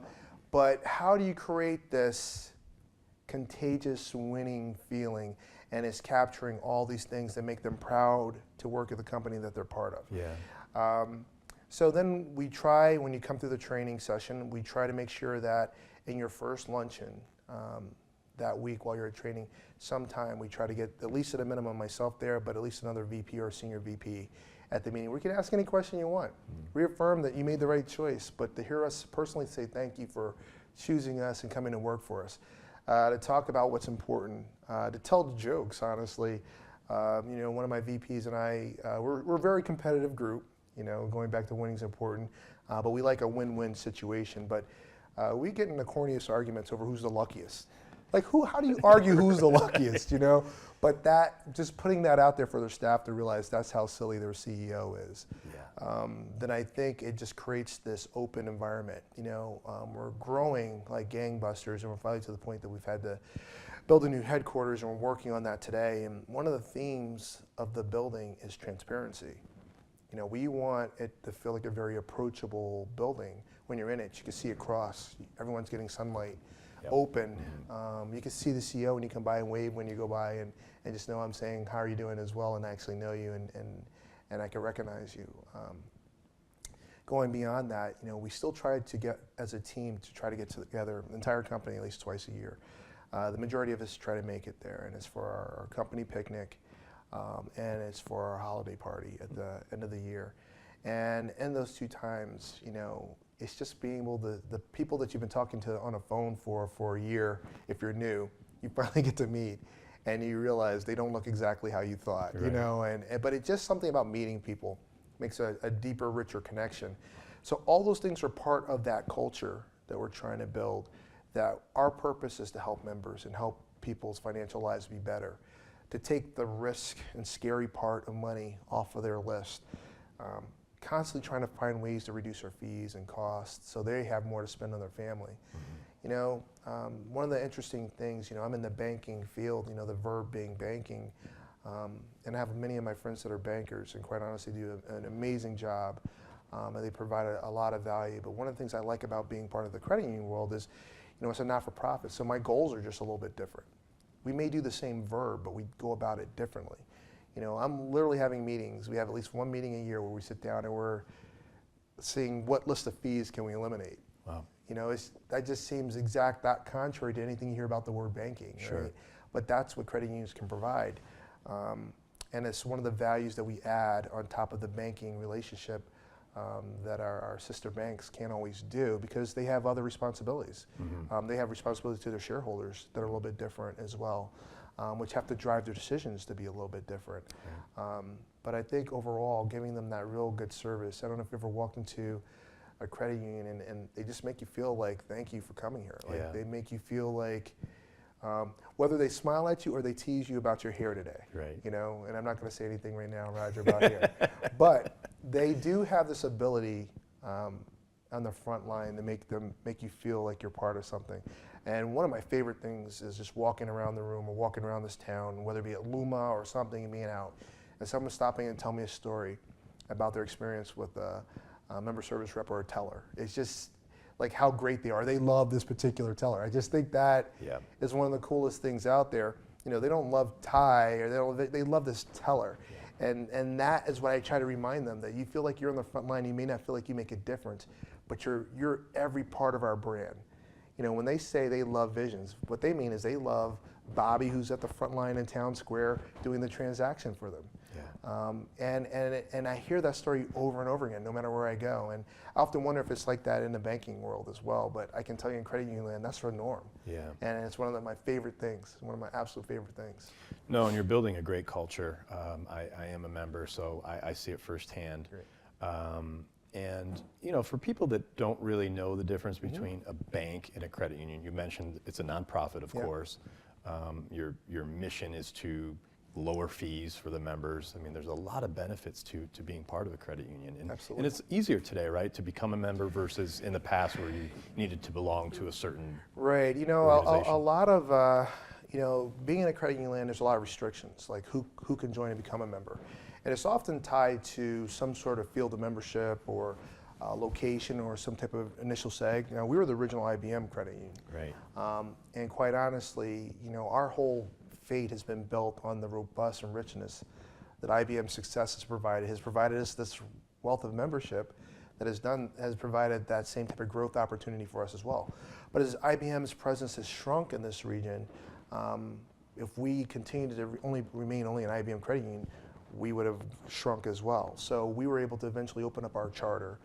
but how do you create this contagious winning feeling? And it's capturing all these things that make them proud to work at the company that they're part of. Yeah. So then we try, when you come through the training session, we try to make sure that in your first luncheon that week while you're at training, sometime we try to get at least at a minimum myself there, but at least another VP or senior VP at the meeting. We can ask any question you want. Reaffirm that you made the right choice, but to hear us personally say thank you for choosing us and coming to work for us. To talk about what's important, to tell jokes, honestly. You know, one of my VPs and I, we're a very competitive group, you know, going back to winning's important, but we like a win-win situation. But we get in the corniest arguments over who's the luckiest. Like, how do you argue who's the luckiest, you know? But that, just putting that out there for their staff to realize that's how silly their CEO is. Yeah. Then I think it just creates this open environment. You know, we're growing like gangbusters, and we're finally to the point that we've had to build a new headquarters, and we're working on that today. And one of the themes of the building is transparency. You know, we want it to feel like a very approachable building. When you're in it, you can see across. Everyone's getting sunlight. Yep. Open. You can see the CEO when you come by and wave when you go by, and just know I'm saying, how are you doing as well, and I actually know you, and I can recognize you. Going beyond that, you know, we still try to get, as a team, to try to get together, the entire company, at least twice a year. The majority of us try to make it there, and it's for our company picnic, and it's for our holiday party at the end of the year. And in those two times, you know, it's just being able to, the people that you've been talking to on a phone for a year, if you're new, you finally get to meet, and you realize they don't look exactly how you thought, right. You know, but it's just something about meeting people, makes a deeper, richer connection. So all those things are part of that culture that we're trying to build, that our purpose is to help members and help people's financial lives be better, to take the risk and scary part of money off of their list. Constantly trying to find ways to reduce their fees and costs so they have more to spend on their family. You know, one of the interesting things, you know, I'm in the banking field, you know, the verb being banking, and I have many of my friends that are bankers and quite honestly do an amazing job, and they provide a lot of value. But one of the things I like about being part of the credit union world is, you know, it's a not-for-profit, so my goals are just a little bit different. We may do the same verb, but we go about it differently. You know, I'm literally having meetings. We have at least one meeting a year where we sit down and we're seeing what list of fees can we eliminate. Wow. You know, that just seems that contrary to anything you hear about the word banking. Sure. Right? But that's what credit unions can provide. And it's one of the values that we add on top of the banking relationship that our sister banks can't always do because they have other responsibilities. They have responsibilities to their shareholders that are a little bit different as well. Which have to drive their decisions to be a little bit different. But I think overall, giving them that real good service. I don't know if you ever walked into a credit union, and they just make you feel like, thank you for coming here. Like Yeah. they make you feel like, whether they smile at you or they tease you about your hair today, Right. you know, and I'm not going to say anything right now, Roger, about hair, but they do have this ability on the front line to make you feel like you're part of something. And one of my favorite things is just walking around the room or walking around this town, whether it be at Luma or something, and being out, and someone stopping and tell me a story about their experience with a member service rep or a teller. It's just like how great they are. They love this particular teller. I just think that Yeah. is one of the coolest things out there. You know, they don't love Ty, or they love this teller. And that is what I try to remind them, that you feel like you're on the front line. You may not feel like you make a difference, but you're every part of our brand. You know, when they say they love Visions, what they mean is they love Bobby, who's at the front line in Town Square doing the transaction for them. Yeah. And I hear that story over and over again, no matter where I go. And I often wonder if it's like that in the banking world as well. But I can tell you in credit union land, that's the norm. Yeah. And it's one of my favorite things, one of my absolute favorite things. No, and you're building a great culture. I am a member, so I see it firsthand. Great. And you know, for people that don't really know the difference between a bank and a credit union, you mentioned it's a nonprofit, of course. Your mission is to lower fees for the members. I mean, there's a lot of benefits to being part of a credit union. And, Absolutely. and it's easier today, right, to become a member versus in the past where you needed to belong to a certain Right. You know, organization. a lot of, you know, being in a credit union land, there's a lot of restrictions, like who can join and become a member. And it's often tied to some sort of field of membership or location or some type of initial seg. You know, we were the original IBM credit union. Right. And quite honestly, you know, our whole fate has been built on the robust and richness that IBM's success has provided us this wealth of membership that has provided that same type of growth opportunity for us as well. But as IBM's presence has shrunk in this region, if we continued to remain only an IBM credit union, we would have shrunk as well. So we were able to eventually open up our charter,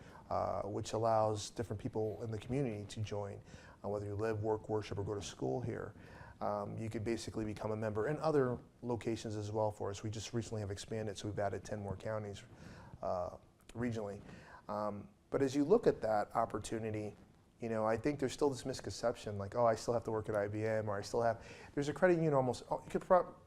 which allows different people in the community to join, whether you live, work, worship, or go to school here. You could basically become a member in other locations as well for us. We just recently have expanded, so we've added 10 more counties regionally. But as you look at that opportunity, you know, I think there's still this misconception, like, oh, I still have to work at IBM, or I still have. There's a credit union almost.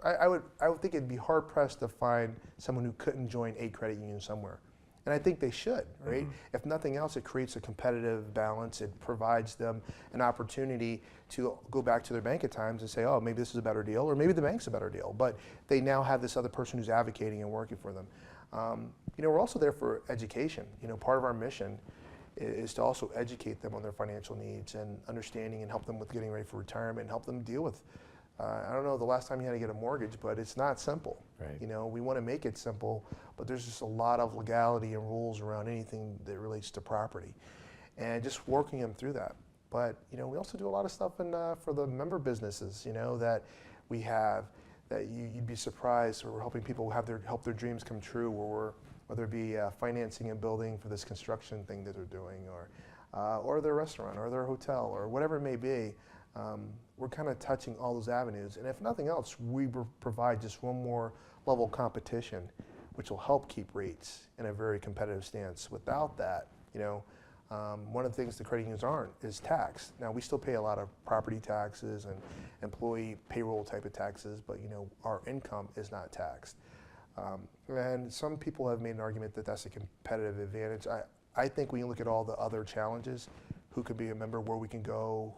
I would think it'd be hard pressed to find someone who couldn't join a credit union somewhere. And I think they should, right? Mm-hmm. If nothing else, it creates a competitive balance. It provides them an opportunity to go back to their bank at times and say, oh, maybe this is a better deal, or maybe the bank's a better deal. But they now have this other person who's advocating and working for them. You know, we're also there for education. You know, part of our mission is to also educate them on their financial needs and understanding, and help them with getting ready for retirement, and help them deal with, I don't know the last time you had to get a mortgage, but it's not simple. Right. You know, we want to make it simple, but there's just a lot of legality and rules around anything that relates to property, and just working them through that. But, you know, we also do a lot of stuff for the member businesses, you know, that we have, that you'd be surprised, or we're helping people help their dreams come true, whether it be financing and building for this construction thing that they're doing, or their restaurant, or their hotel, or whatever it may be. We're kind of touching all those avenues. And if nothing else, we provide just one more level of competition, which will help keep rates in a very competitive stance. Without that, you know, one of the things the credit unions aren't is tax. Now, we still pay a lot of property taxes and employee payroll type of taxes, but, you know, our income is not taxed. And some people have made an argument that that's a competitive advantage. I think when you look at all the other challenges, who could be a member, where we can go,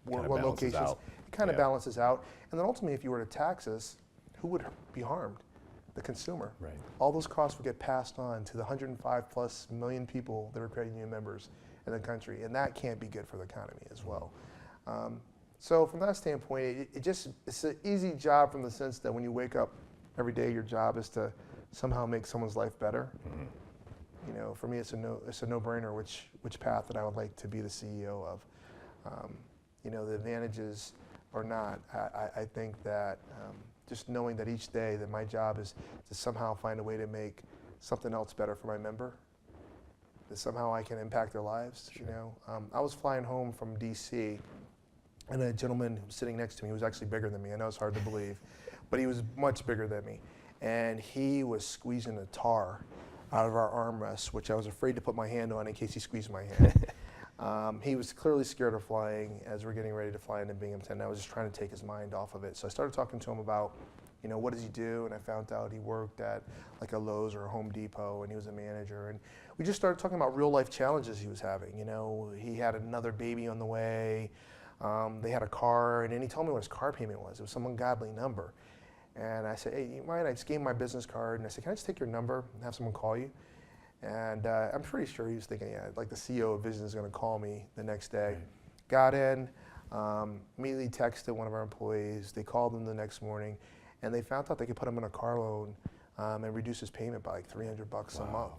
what locations, it kind of balances out. And then ultimately, if you were to tax us, who would be harmed? The consumer. Right. All those costs would get passed on to the 105+ million people that are credit union members in the country, and that can't be good for the economy as well. So from that standpoint, it's an easy job, from the sense that when you wake up every day, your job is to somehow make someone's life better. Mm-hmm. You know, for me, it's a no-brainer which path that I would like to be the CEO of. You know, the advantages or not, I think that just knowing that each day that my job is to somehow find a way to make something else better for my member, that somehow I can impact their lives. Sure. You know, I was flying home from DC, and a gentleman who was sitting next to me, who was actually bigger than me. I know it's hard to believe, but he was much bigger than me, and he was squeezing a tar out of our armrests, which I was afraid to put my hand on in case he squeezed my hand. He was clearly scared of flying as we're getting ready to fly into Binghamton. I was just trying to take his mind off of it. So I started talking to him about, what does he do? And I found out he worked at like a Lowe's or a Home Depot, and he was a manager. And we just started talking about real life challenges he was having. He had another baby on the way. They had a car, and then he told me what his car payment was. It was some ungodly number. And I said, hey, you mind? I just gave him my business card, and I said, can I just take your number and have someone call you? And I'm pretty sure he was thinking, yeah, like the CEO of Vision is going to call me the next day. Right. Got in, immediately texted one of our employees. They called him the next morning, and they found out they could put him in a car loan and reduce his payment by like $300 a month.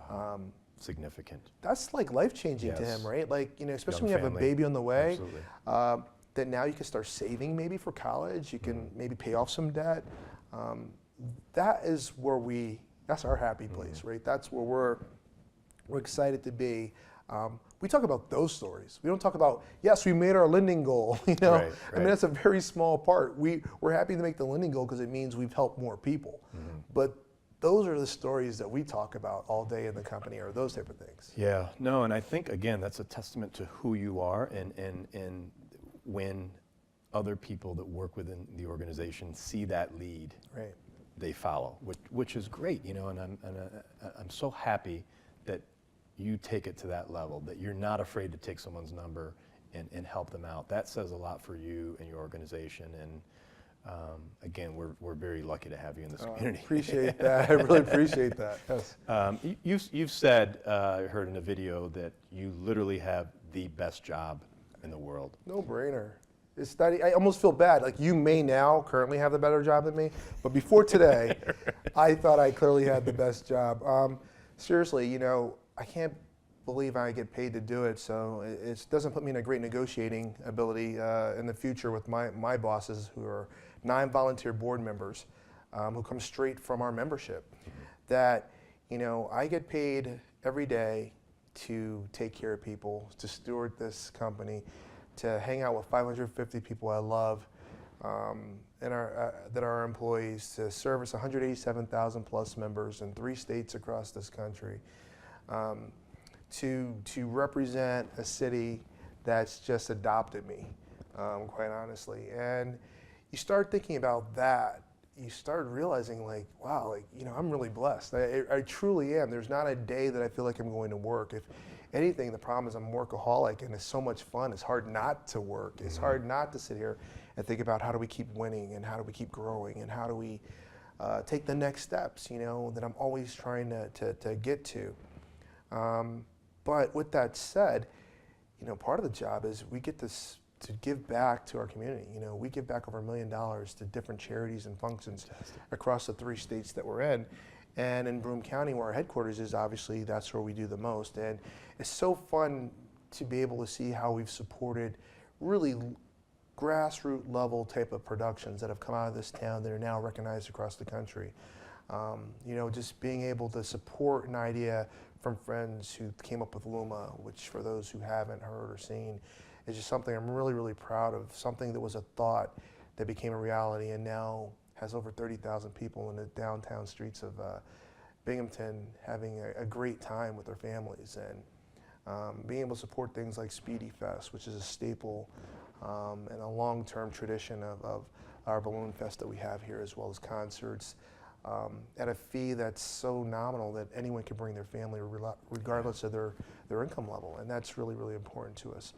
Wow. Significant. That's like life-changing to him, right? Like, especially when you have a baby on the way. Absolutely. That now you can start saving maybe for college. You can maybe pay off some debt. That is where that's our happy place, right? That's where we're excited to be. We talk about those stories. We don't talk about, yes, we made our lending goal. Right. I mean, that's a very small part. We're happy to make the lending goal because it means we've helped more people. But those are the stories that we talk about all day in the company, or those type of things. Yeah, no, and I think, again, that's a testament to who you are, and when other people that work within the organization see that lead, right, they follow, which is great, and I'm so happy that you take it to that level, that you're not afraid to take someone's number and help them out. That says a lot for you and your organization, and again, we're very lucky to have you in this community. I appreciate that. I really appreciate that. Yes. You've said, I heard in a video, that you literally have the best job in the world. No brainer. It's that I almost feel bad. Like, you may now currently have the better job than me, but before today, I thought I clearly had the best job. Seriously, I can't believe I get paid to do it, so it doesn't put me in a great negotiating ability in the future with my bosses, who are 9 volunteer board members who come straight from our membership. That, I get paid every day to take care of people, to steward this company, to hang out with 550 people I love, and that are our employees, to service 187,000 plus members in 3 states across this country, to represent a city that's just adopted me, quite honestly. And you start thinking about that, you start realizing, like, wow, I'm really blessed. I truly am. There's not a day that I feel like I'm going to work. If anything, the problem is I'm a workaholic, and it's so much fun. It's hard not to work. It's hard not to sit here and think about how do we keep winning, and how do we keep growing, and how do we take the next steps, that I'm always trying to get to. But with that said, part of the job is we get to give back to our community. We give back over $1 million to different charities and functions across the 3 states that we're in. And in Broome County, where our headquarters is, obviously that's where we do the most. And it's so fun to be able to see how we've supported really grassroots level type of productions that have come out of this town that are now recognized across the country. Just being able to support an idea from friends who came up with Luma, which, for those who haven't heard or seen, is just something I'm really, really proud of. Something that was a thought that became a reality, and now has over 30,000 people in the downtown streets of Binghamton having a great time with their families, and being able to support things like Speedy Fest, which is a staple and a long-term tradition of our Balloon Fest that we have here, as well as concerts, at a fee that's so nominal that anyone can bring their family, regardless of their income level, and that's really, really important to us.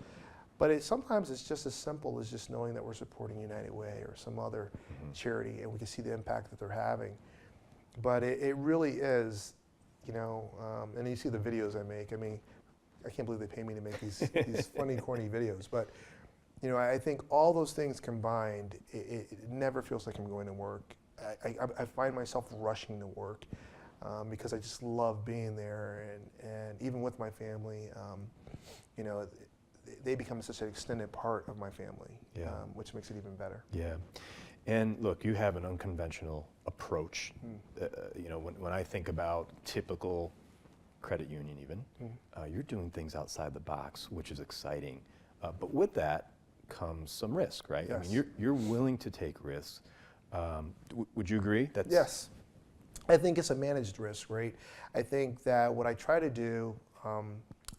But sometimes it's just as simple as just knowing that we're supporting United Way or some other charity, and we can see the impact that they're having. But it really is, and you see the videos I make. I mean, I can't believe they pay me to make these funny, corny videos. But, I think all those things combined, it never feels like I'm going to work. I find myself rushing to work because I just love being there, and even with my family, they become such an extended part of my family, which makes it even better. Yeah, and look, you have an unconventional approach. When I think about typical credit union, even, you're doing things outside the box, which is exciting. But with that comes some risk, right? Yes. I mean, you're willing to take risks. Would you agree? Yes. I think it's a managed risk, right? I think that what I try to do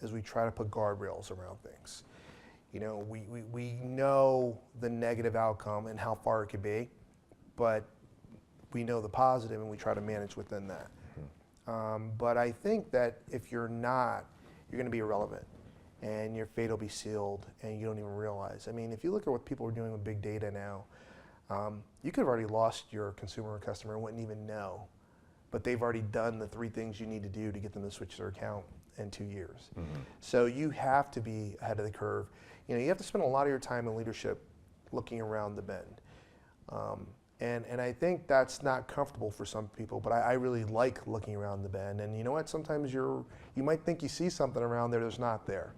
is we try to put guardrails around things. You know, we know the negative outcome and how far it could be, but we know the positive and we try to manage within that. But I think that if you're not, you're going to be irrelevant and your fate will be sealed and you don't even realize. I mean, if you look at what people are doing with big data now, you could have already lost your consumer or customer and wouldn't even know, but they've already done the 3 things you need to do to get them to switch their account in 2 years. So you have to be ahead of the curve. You know, you have to spend a lot of your time in leadership looking around the bend. And I think that's not comfortable for some people, but I really like looking around the bend. And you know what, sometimes you might think you see something around there that's not there.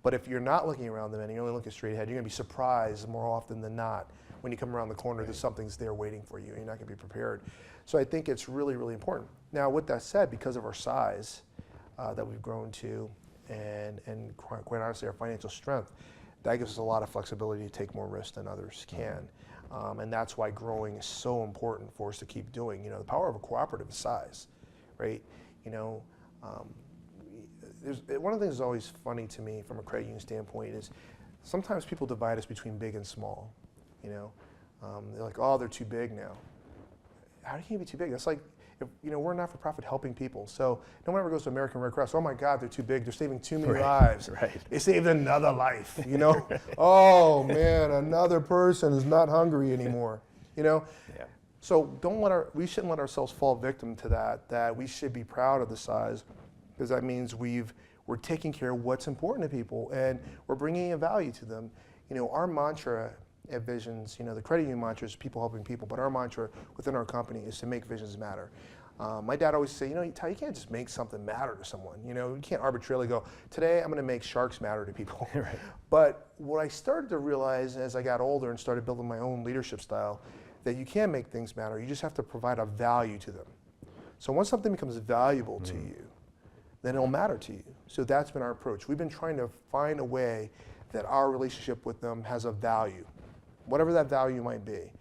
But if you're not looking around the bend, you're only looking straight ahead, you're gonna be surprised more often than not when you come around the corner that something's there waiting for you, and you're not gonna be prepared. So I think it's really, really important. Now with that said, because of our size that we've grown to, and quite honestly our financial strength, that gives us a lot of flexibility to take more risks than others can. And that's why growing is so important for us to keep doing. You know, the power of a cooperative is size, right? You know, one of the things that's always funny to me from a credit union standpoint is sometimes people divide us between big and small. You know, they're like, oh, they're too big now. How can you be too big? That's like, you know, we're not for profit helping people. So no one ever goes to American Red Cross, oh my God, they're too big. They're saving too many lives. They saved another life, you know? Oh man, another person is not hungry anymore, you know? So we shouldn't let ourselves fall victim to that we should be proud of the size, because that means we're taking care of what's important to people and we're bringing a value to them. You know, our mantra at Visions, you know, the credit union mantra is people helping people, but our mantra within our company is to make visions matter. My dad always say, you know, Ty, you can't just make something matter to someone. You know, you can't arbitrarily go, today I'm going to make sharks matter to people. But what I started to realize as I got older and started building my own leadership style, that you can make things matter. You just have to provide a value to them. So once something becomes valuable to you, then it'll matter to you. So that's been our approach. We've been trying to find a way that our relationship with them has a value, whatever that value might be.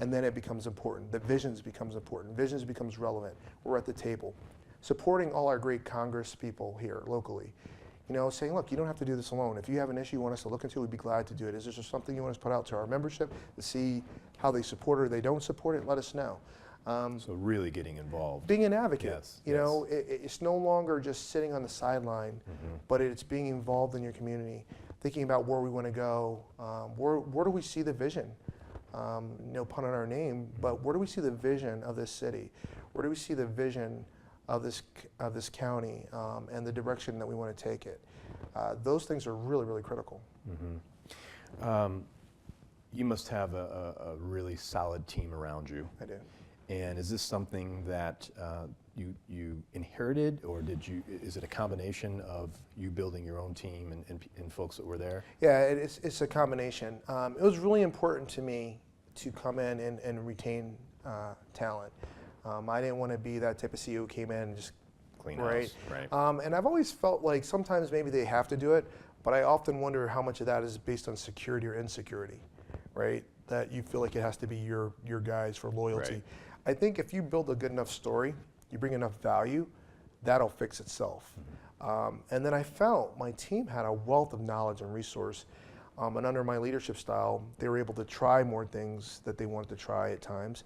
And then it becomes important. The visions becomes important. Visions becomes relevant. We're at the table. Supporting all our great Congress people here locally. You know, saying, look, you don't have to do this alone. If you have an issue you want us to look into, we'd be glad to do it. Is there just something you want us to put out to our membership to see how they support it or they don't support it? Let us know. So really getting involved. Being an advocate. You know, it's no longer just sitting on the sideline, but it's being involved in your community, thinking about where we want to go. Where do we see the vision? No pun on our name, but where do we see the vision of this city? Where do we see the vision of this county and the direction that we want to take it? Those things are really, really critical. You must have a really solid team around you. I do. And is this something that you inherited, or is it a combination of you building your own team and folks that were there? Yeah, it's a combination. It was really important to me to come in and retain talent. I didn't want to be that type of CEO who came in and just clean house. And I've always felt like sometimes maybe they have to do it, but I often wonder how much of that is based on security or insecurity, right? That you feel like it has to be your guys for loyalty. I think if you build a good enough story, you bring enough value, that'll fix itself. And then I felt my team had a wealth of knowledge and resource. And under my leadership style, they were able to try more things that they wanted to try at times.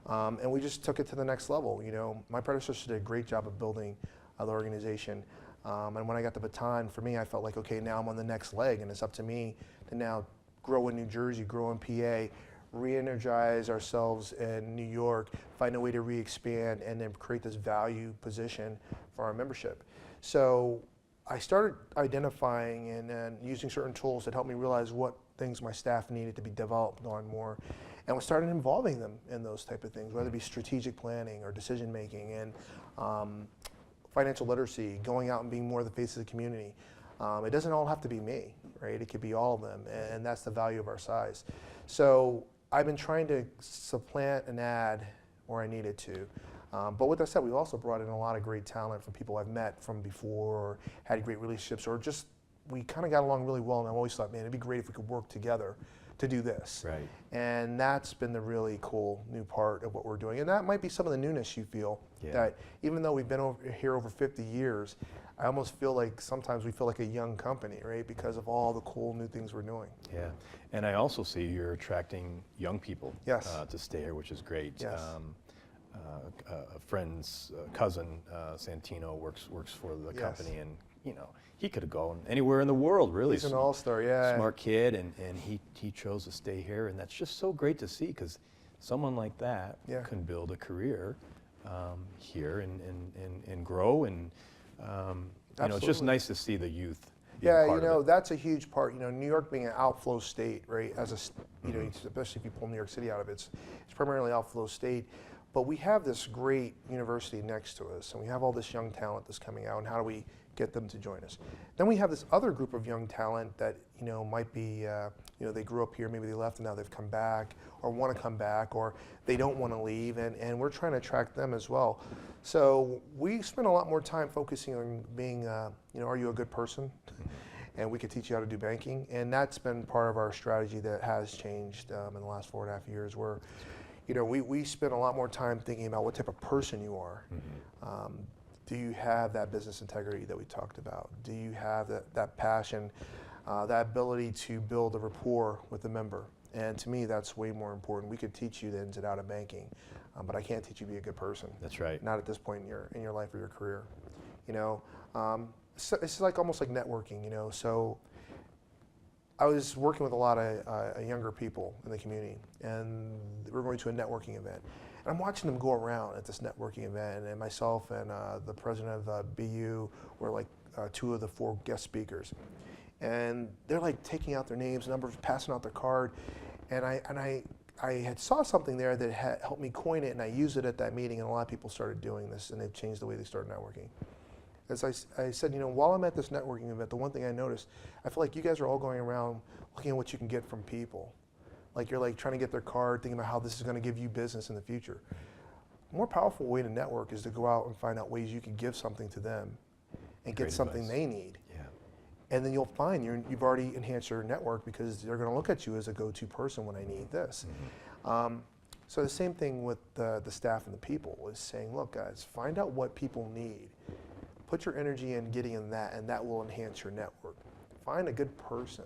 And we just took it to the next level. You know, my predecessor did a great job of building the organization. And when I got the baton, for me, I felt like, okay, now I'm on the next leg, and it's up to me to now grow in New Jersey, grow in PA, re-energize ourselves in New York, find a way to re-expand, and then create this value position for our membership. So I started identifying and using certain tools that helped me realize what things my staff needed to be developed on more. And we started involving them in those type of things, whether it be strategic planning or decision making and financial literacy, going out and being more the face of the community. It doesn't all have to be me, right? It could be all of them, and that's the value of our size. So I've been trying to supplant and add where I needed to. But with that said, we've also brought in a lot of great talent from people I've met from before or had great relationships, or just we kind of got along really well, and I've always thought, man, it'd be great if we could work together to do this. Right. And that's been the really cool new part of what we're doing. And that might be some of the newness you feel, that even though we've been here over 50 years, I almost feel like sometimes we feel like a young company, right? Because of all the cool new things we're doing. Yeah, and I also see you're attracting young people to stay here, which is great. Yes. A friend's cousin, Santino, works for the company, and he could have gone anywhere in the world, really. He's an all-star, yeah. Smart kid, and he chose to stay here, and that's just so great to see, because someone like that can build a career here and grow, and it's just nice to see the youth. Yeah, that's a huge part. New York being an outflow state, right? As especially if you pull New York City out of it, it's primarily outflow state. But we have this great university next to us, and we have all this young talent that's coming out, and how do we get them to join us? Then we have this other group of young talent that might be they grew up here, maybe they left and now they've come back, or want to come back, or they don't want to leave, and we're trying to attract them as well. So we spend a lot more time focusing on being, are you a good person? And we could teach you how to do banking, and that's been part of our strategy that has changed in the last 4.5 years, where we spend a lot more time thinking about what type of person you are. Do you have that business integrity that we talked about? Do you have that passion, that ability to build a rapport with the member? And to me, that's way more important. We could teach you the ins and outs of banking, but I can't teach you to be a good person. That's right. Not at this point in your life or your career. So it's almost like networking. So I was working with a lot of younger people in the community, and we're going to a networking event. And I'm watching them go around at this networking event, and myself and the president of BU were like 2 of the 4 guest speakers. And they're like taking out their names, numbers, passing out their card. And I had saw something there that had helped me coin it, and I used it at that meeting, and a lot of people started doing this, and they've changed the way they started networking. As I said, while I'm at this networking event, the one thing I noticed, I feel like you guys are all going around looking at what you can get from people. Like you're like trying to get their card, thinking about how this is going to give you business in the future. A more powerful way to network is to go out and find out ways you can give something to them and get something they need. Yeah. And then you'll find you've already enhanced your network, because they're going to look at you as a go-to person when I need this. So the same thing with the staff and the people is saying, look guys, find out what people need. Put your energy in getting in that, and that will enhance your network. Find a good person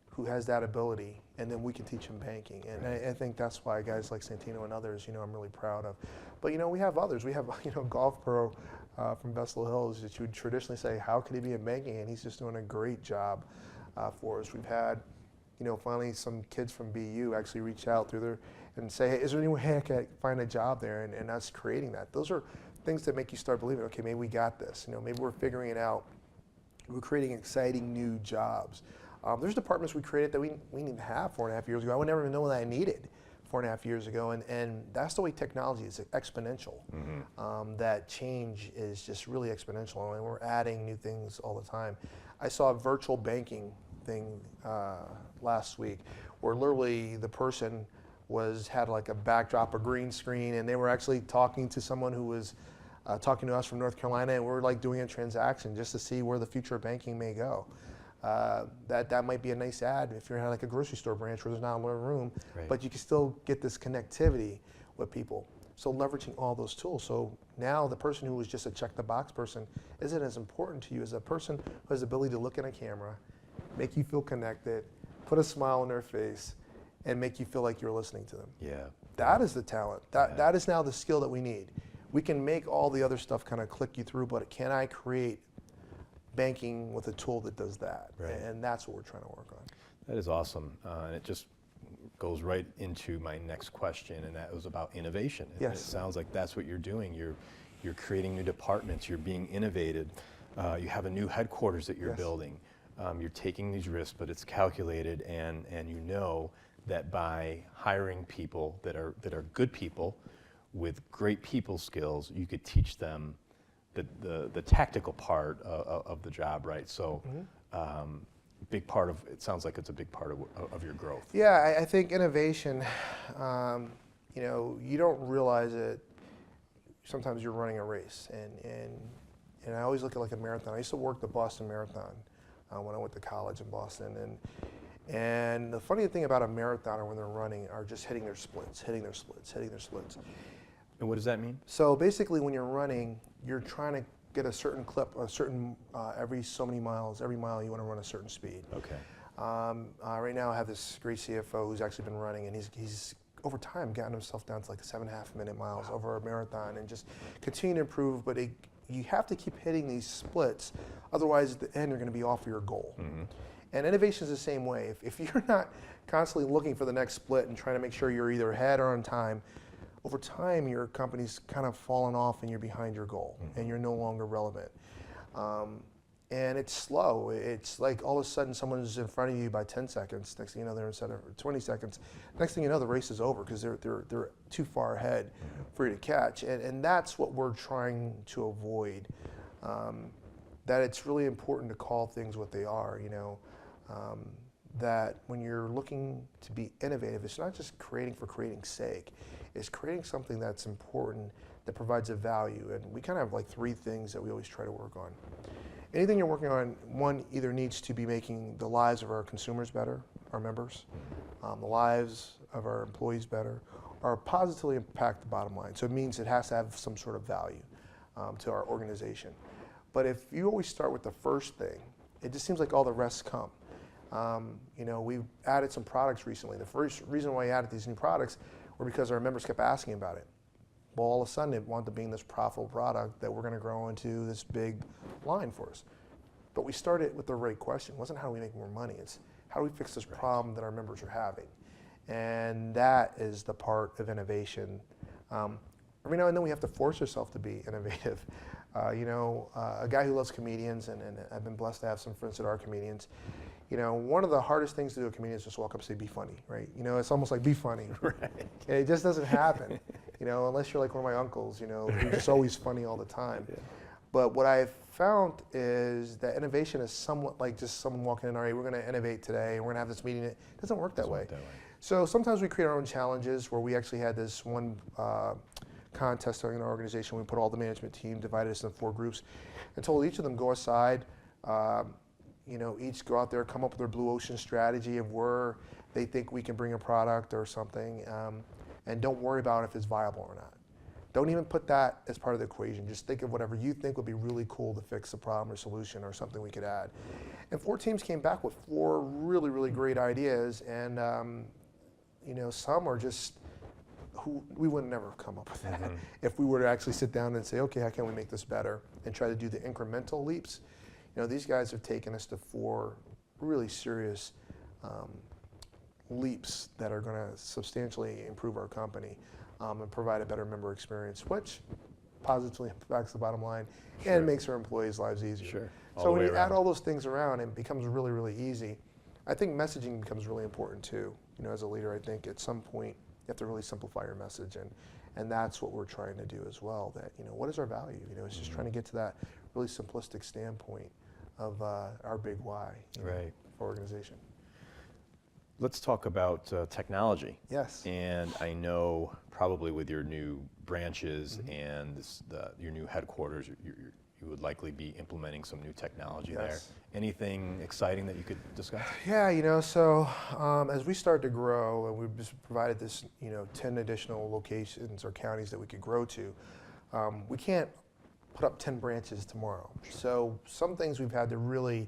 who has that ability, and then we can teach them banking. And I think that's why guys like Santino and others, I'm really proud of. But we have others. We have Golf Pro from Vestal Hills that you would traditionally say, how could he be in banking? And he's just doing a great job for us. We've had, finally some kids from BU actually reach out through there and say, hey, is there any way I can find a job there? And us creating that. Those are things that make you start believing, okay, maybe we got this. Maybe we're figuring it out. We're creating exciting new jobs. There's departments we created that we didn't have 4.5 years ago. I would never even know what I needed 4.5 years ago, and that's the way technology is exponential. That change is just really exponential, and we're adding new things all the time. I saw a virtual banking thing last week, where literally the person had like a backdrop, a green screen, and they were actually talking to someone who was talking to us from North Carolina, and we're like doing a transaction just to see where the future of banking may go. That might be a nice ad if you're at like a grocery store branch where there's not a lot of room, but you can still get this connectivity with people. So leveraging all those tools. So now the person who was just a check the box person isn't as important to you as a person who has the ability to look in a camera, make you feel connected, put a smile on their face, and make you feel like you're listening to them. Yeah. That is the talent. That is now the skill that we need. We can make all the other stuff kind of click you through, but can I create banking with a tool that does that? And that's what we're trying to work on. That is awesome. And it just goes right into my next question, and that was about innovation. Yes. It sounds like that's what you're doing. You're creating new departments. You're being innovative. You have a new headquarters that you're building. You're taking these risks, but it's calculated, and you know that by hiring people that are good people with great people skills, you could teach them the tactical part of the job, right? So, big part of it sounds like it's a big part of your growth. Yeah, I think innovation. You don't realize it. Sometimes you're running a race, and I always look at it like a marathon. I used to work the Boston Marathon when I went to college in Boston, And the funny thing about a marathoner when they're running are just hitting their splits, hitting their splits, hitting their splits. And what does that mean? So basically when you're running, you're trying to get a certain clip, a certain, every so many miles, every mile you want to run a certain speed. Okay. Right now I have this great CFO who's actually been running, and he's over time gotten himself down to like 7.5 minute miles over a marathon, and just continue to improve, but you have to keep hitting these splits, otherwise at the end you're going to be off of your goal. Mm-hmm. And innovation is the same way. If you're not constantly looking for the next split and trying to make sure you're either ahead or on time, over time your company's kind of fallen off and you're behind your goal, and you're no longer relevant. And it's slow. It's like all of a sudden someone's in front of you by 10 seconds. Next thing you know, they're instead of 20 seconds. Next thing you know, the race is over because they're too far ahead for you to catch. And that's what we're trying to avoid. That it's really important to call things what they are. That when you're looking to be innovative, it's not just creating for creating's sake. It's creating something that's important, that provides a value. And we kind of have like 3 things that we always try to work on. Anything you're working on, one either needs to be making the lives of our consumers better, our members, the lives of our employees better, or positively impact the bottom line. So it means it has to have some sort of value to our organization. But if you always start with the first thing, it just seems like all the rest come. We've added some products recently. The first reason why I added these new products were because our members kept asking about it. Well, all of a sudden it wound up being this profitable product that we're going to grow into this big line for us. But we started with the right question. It wasn't how do we make more money, it's how do we fix this problem that our members are having. And that is the part of innovation. Every now and then we have to force ourselves to be innovative. A guy who loves comedians, and I've been blessed to have some friends that are comedians. One of the hardest things to do a comedian is just walk up and say, be funny, right? It's almost like, be funny. Right. And it just doesn't happen, unless you're like one of my uncles, who's just always funny all the time. Yeah. But what I've found is that innovation is somewhat like just someone walking in, all right, we're going to innovate today, and we're going to have this meeting. It doesn't work that way. So sometimes we create our own challenges, where we actually had this one contest in our organization. We put all the management team, divided us into 4 groups, and told each of them go aside, each go out there, come up with their blue ocean strategy of where they think we can bring a product or something, and don't worry about if it's viable or not. Don't even put that as part of the equation. Just think of whatever you think would be really cool to fix a problem or solution or something we could add. And 4 teams came back with 4 really, really great ideas, and some are just who we would never have come up with that if we were to actually sit down and say, okay, how can we make this better, and try to do the incremental leaps. These guys have taken us to 4 really serious leaps that are going to substantially improve our company and provide a better member experience, which positively impacts the bottom line and makes our employees' lives easier. Sure. So when you add all those things around, it becomes really, really easy. I think messaging becomes really important too. As a leader, I think at some point you have to really simplify your message, and that's what we're trying to do as well. That what is our value? It's just trying to get to that really simplistic standpoint of our big why for organization. Let's talk about technology. Yes. And I know probably with your new branches and your new headquarters, you would likely be implementing some new technology there. Anything exciting that you could discuss? Yeah, so as we start to grow, and we've just provided this, 10 additional locations or counties that we could grow to, we can't put up 10 branches tomorrow. So some things we've had to really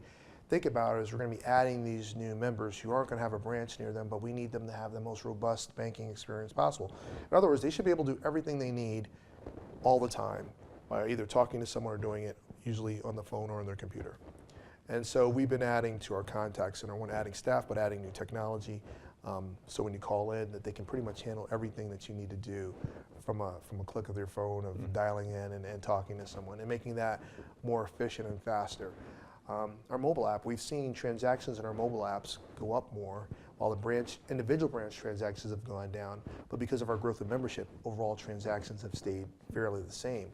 think about is we're going to be adding these new members who aren't going to have a branch near them, but we need them to have the most robust banking experience possible. In other words, they should be able to do everything they need all the time by either talking to someone or doing it usually on the phone or on their computer. And so we've been adding to our contact center. We're not adding staff, but adding new technology. So when you call in, that they can pretty much handle everything that you need to do from a click of their phone, of dialing in and talking to someone, and making that more efficient and faster. Our mobile app, we've seen transactions in our mobile apps go up more, while the individual branch transactions have gone down. But because of our growth of membership, overall transactions have stayed fairly the same.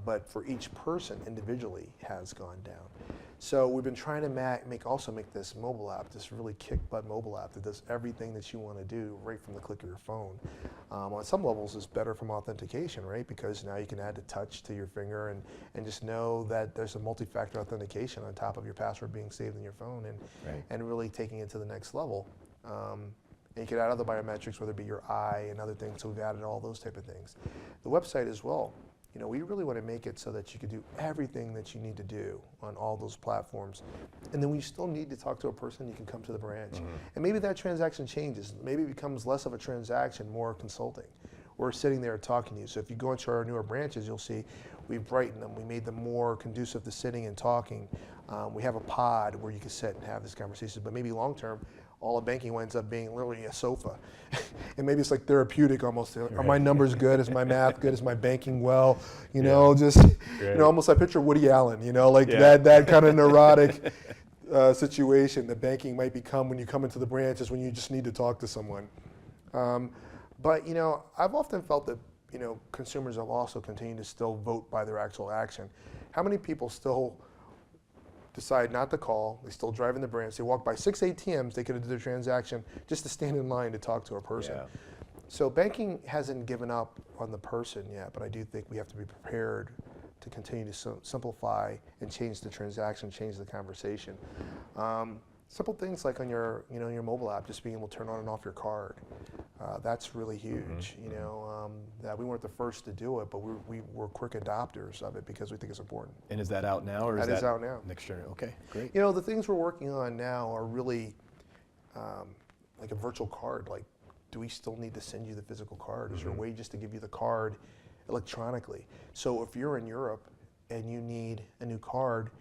but for each person individually has gone down. So we've been trying to make this mobile app, this really kick-butt mobile app that does everything that you want to do right from the click of your phone. On some levels, it's better from authentication, right? Because now you can add the touch to your finger and just know that there's a multi-factor authentication on top of your password being saved in your phone, and really taking it to the next level. And you can add other biometrics, whether it be your eye and other things. So we've added all those type of things. The website as well. You know, we really want to make it so that you can do everything that you need to do on all those platforms. And then when you still need to talk to a person, you can come to the branch. And maybe that transaction changes. Maybe it becomes less of a transaction, more consulting. We're sitting there talking to you. So if you go into our newer branches, you'll see we've brightened them. We made them more conducive to sitting and talking. We have a pod where you can sit and have this conversation. But maybe long term, all of banking winds up being literally a sofa. And maybe it's like therapeutic almost. Are my numbers good? Is my math good? Is my banking well? You know, just, you know, almost I picture Woody Allen, you know, like that kind of neurotic situation that banking might become when you come into the branches when you just need to talk to someone. But, you know, I've often felt that, you know, consumers have also continued to still vote by their actual action. How many people still decide not to call, they still drive in the branch, they walk by 6 ATMs, they could have did their transaction just to stand in line to talk to a person. So banking hasn't given up on the person yet, but I do think we have to be prepared to continue to simplify and change the transaction, change the conversation. Simple things like on your, you know, your mobile app, just being able to turn on and off your card. That's really huge. You know, that we weren't the first to do it, but we were quick adopters of it because we think it's important. And is that out now, or is that is out now? Next year. Okay, great. You know, the things we're working on now are really like a virtual card. Like, do we still need to send you the physical card? Is there a way just to give you the card electronically? So if you're in Europe and you need a new card,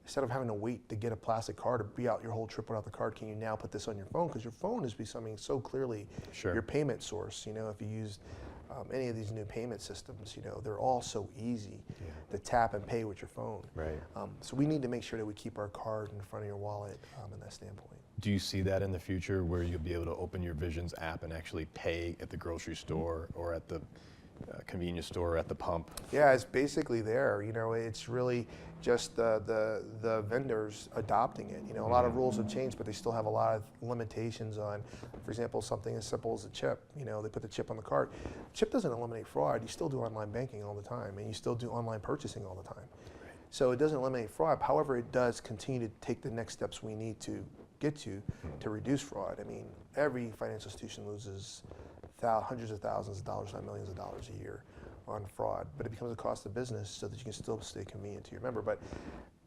instead of having to wait to get a plastic card or be out your whole trip without the card, can you now put this on your phone? Because your phone is becoming so clearly your payment source. You know, if you use any of these new payment systems, you know, they're all so easy to tap and pay with your phone. So we need to make sure that we keep our card in front of your wallet in that standpoint. Do you see that in the future where you'll be able to open your Visions app and actually pay at the grocery store or at the convenience store, at the pump? Yeah, it's basically there. You know, it's really just the vendors adopting it. You know, a lot of rules have changed, but they still have a lot of limitations on, for example, something as simple as a chip. You know, they put the chip on the card. Chip doesn't eliminate fraud. You still do online banking all the time, and you still do online purchasing all the time. So it doesn't eliminate fraud. However, it does continue to take the next steps we need to get to reduce fraud. I mean, every financial institution loses hundreds of thousands of dollars, not millions of dollars a year on fraud, but it becomes a cost of business so that you can still stay convenient to your member. But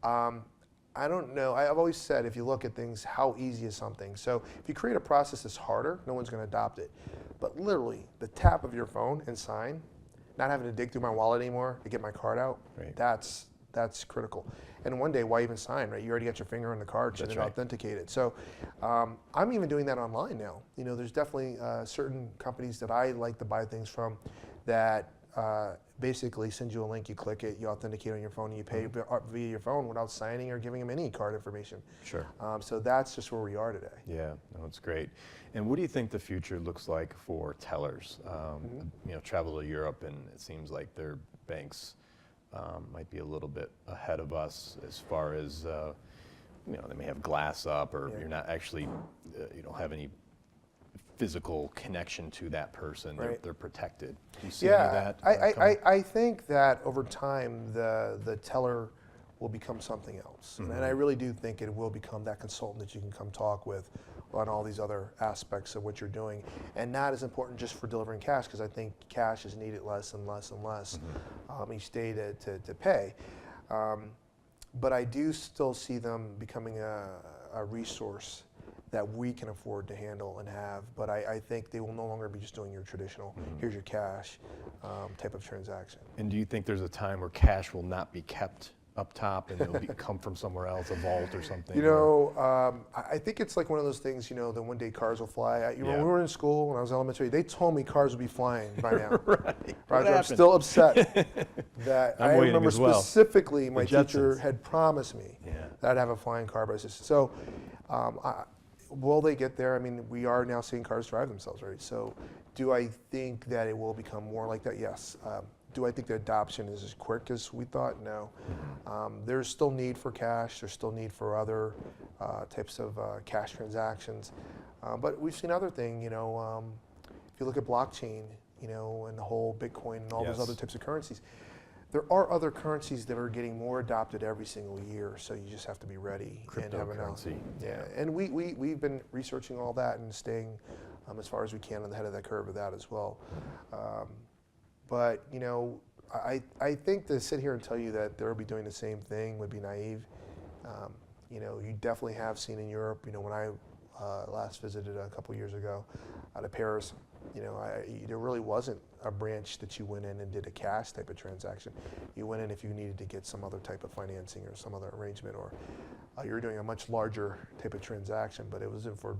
I don't know, I've always said if you look at things, how easy is something? So if you create a process that's harder, no one's gonna adopt it. But literally, the tap of your phone and sign, not having to dig through my wallet anymore to get my card out, that's critical. And one day, why even sign, right? You already got your finger on the card, so it's authenticated. So I'm even doing that online now. You know, there's definitely certain companies that I like to buy things from that basically send you a link, you click it, you authenticate on your phone, and you pay via your phone without signing or giving them any card information. So that's just where we are today. Yeah, no, it's great. And what do you think the future looks like for tellers? You know, travel to Europe, and it seems like their banks might be a little bit ahead of us as far as, you know, they may have glass up, or you're not actually, you don't have any physical connection to that person. They're protected. Do you see any of that? I think that over time, the teller will become something else. And I really do think it will become that consultant that you can come talk with on all these other aspects of what you're doing. And not as important just for delivering cash, because I think cash is needed less and less and less each day to pay. But I do still see them becoming a resource that we can afford to handle and have. But I think they will no longer be just doing your traditional, here's your cash type of transaction. And do you think there's a time where cash will not be kept up top and it'll come from somewhere else, a vault or something? You know, I think it's like one of those things, you know, that one day cars will fly. You know, when we were in school, when I was elementary, they told me cars would be flying by now. Roger, I'm still upset that I remember specifically my teacher had promised me that I'd have a flying car by system. So will they get there? I mean, we are now seeing cars drive themselves, right? So do I think that it will become more like that? Yes. do I think the adoption is as quick as we thought? No. There's still need for cash. There's still need for other types of cash transactions. But we've seen other things, if you look at blockchain, and the whole Bitcoin and all those other types of currencies, there are other currencies that are getting more adopted every single year, so you just have to be ready and have Cryptocurrency. Yeah, and we've been researching all that and staying as far as we can on the head of that curve of that as well. But I think to sit here and tell you that they'll be doing the same thing would be naive. You definitely have seen in Europe. When I last visited a couple years ago out of Paris, there really wasn't a branch that you went in and did a cash type of transaction. You went in if you needed to get some other type of financing or some other arrangement, or you were doing a much larger type of transaction, but it wasn't for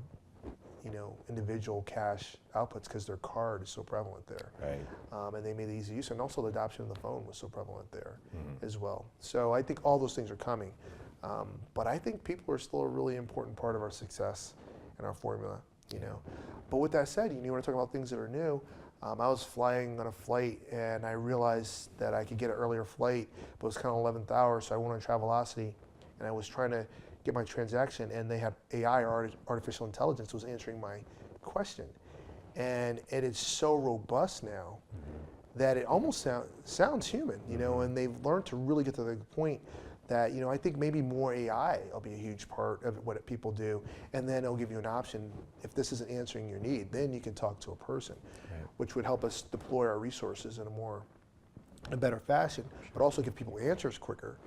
individual cash outputs because their card is so prevalent there. Right. And they made it easy use, and also the adoption of the phone was so prevalent there as well. So I think all those things are coming. But I think people are still a really important part of our success and our formula, But with that said, when I talk about things that are new, I was flying on a flight and I realized that I could get an earlier flight, but it was kind of 11th hour, so I went on Travelocity and I was trying to get my transaction, and they had AI, or artificial intelligence, was answering my question. And it is so robust now that it almost sounds human, and they've learned to really get to the point that, I think maybe more AI will be a huge part of what people do, and then it'll give you an option. If this isn't answering your need, then you can talk to a person, which would help us deploy our resources in a better fashion, but also give people answers quicker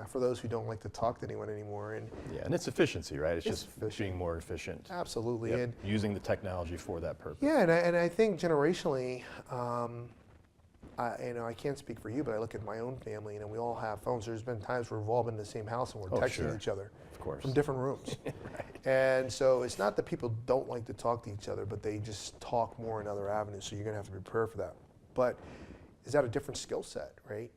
for those who don't like to talk to anyone anymore. And it's efficiency, right? It's just efficient. Being more efficient. Absolutely. Yep. And using the technology for that purpose. Yeah, and I think generationally, I can't speak for you, but I look at my own family, we all have phones. There's been times where we've all been in the same house and we're texting each other from different rooms. Right. And so it's not that people don't like to talk to each other, but they just talk more in other avenues, so you're going to have to prepare for that. But is that a different skill set, right?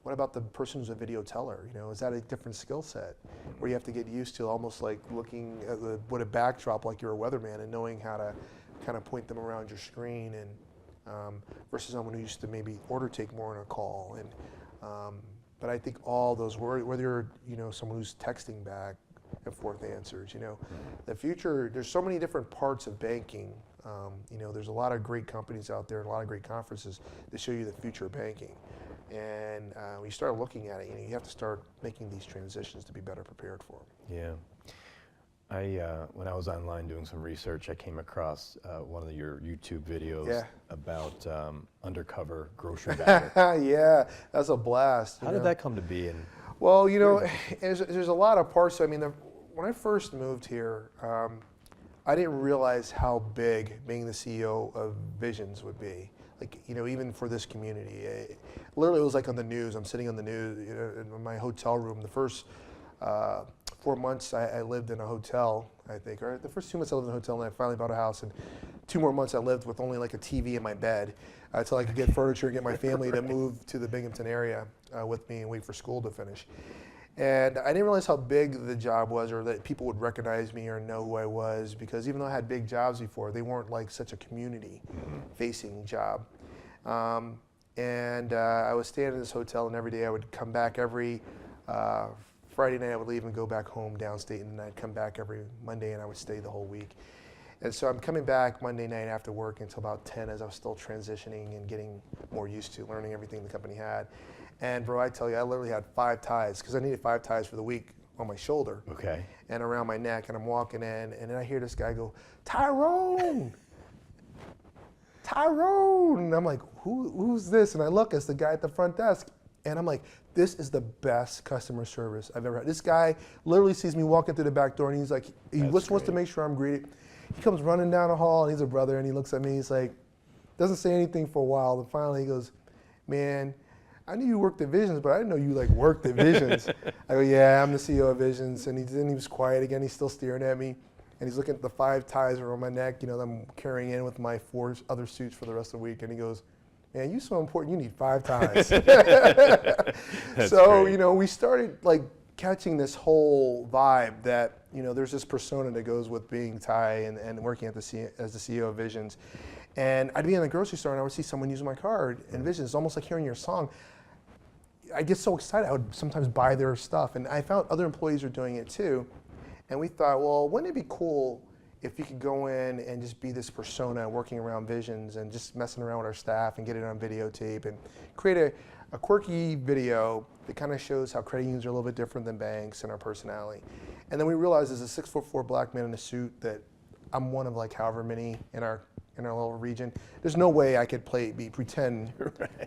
What about the person who's a video teller? Is that a different skill set where you have to get used to almost like looking at what a backdrop like you're a weatherman and knowing how to kind of point them around your screen, and versus someone who used to maybe order take more on a call. But I think all those, whether you're someone who's texting back and forth answers, the future, there's so many different parts of banking. There's a lot of great companies out there and a lot of great conferences that show you the future of banking. And when you start looking at it, you have to start making these transitions to be better prepared for them. Yeah. When I was online doing some research, I came across one of your YouTube videos about undercover grocery bagger. Yeah, that's a blast. How did that come to be? Well, there's a lot of parts. I mean, when I first moved here, I didn't realize how big being the CEO of Visions would be. Like, even for this community, literally it was like on the news. I'm sitting on the news in my hotel room. The first 4 months I lived in a hotel, I think, or the first 2 months I lived in a hotel, and I finally bought a house, and 2 more months I lived with only like a TV in my bed until I could get furniture and get my family to move to the Binghamton area with me and wait for school to finish. And I didn't realize how big the job was, or that people would recognize me or know who I was, because even though I had big jobs before, they weren't like such a community-facing job. And I was staying in this hotel, and every day I would come back every Friday night I would leave and go back home downstate, and then I'd come back every Monday and I would stay the whole week. And so I'm coming back Monday night after work until about 10 as I was still transitioning and getting more used to learning everything the company had. And bro, I tell you, I literally had 5 ties, because I needed 5 ties for the week on my shoulder and around my neck. And I'm walking in, and then I hear this guy go, "Tyrone! Tyrone!" And I'm like, who's this? And I look, it's the guy at the front desk. And I'm like, this is the best customer service I've ever had. This guy literally sees me walking through the back door, and he's like, he just wants to make sure I'm greeted. He comes running down the hall, and he's a brother, and he looks at me, he's like, doesn't say anything for a while, and finally he goes, "Man, I knew you worked at Visions, but I didn't know you worked at Visions." I go, "Yeah, I'm the CEO of Visions." And he was quiet again. He's still staring at me, and he's looking at the 5 ties around my neck, that I'm carrying in with my 4 other suits for the rest of the week. And he goes, "Man, you're so important. You need 5 ties." So great. We started catching this whole vibe that, there's this persona that goes with being Ty and working at as the CEO of Visions. And I'd be in the grocery store and I would see someone using my card in Visions. It's almost like hearing your song. I get so excited, I would sometimes buy their stuff. And I found other employees were doing it too. And we thought, well, wouldn't it be cool if you could go in and just be this persona working around Visions and just messing around with our staff and get it on videotape and create a quirky video that kind of shows how credit unions are a little bit different than banks and our personality. And then we realized as a 6'4" black man in a suit that I'm one of like however many in our little region. There's no way I could pretend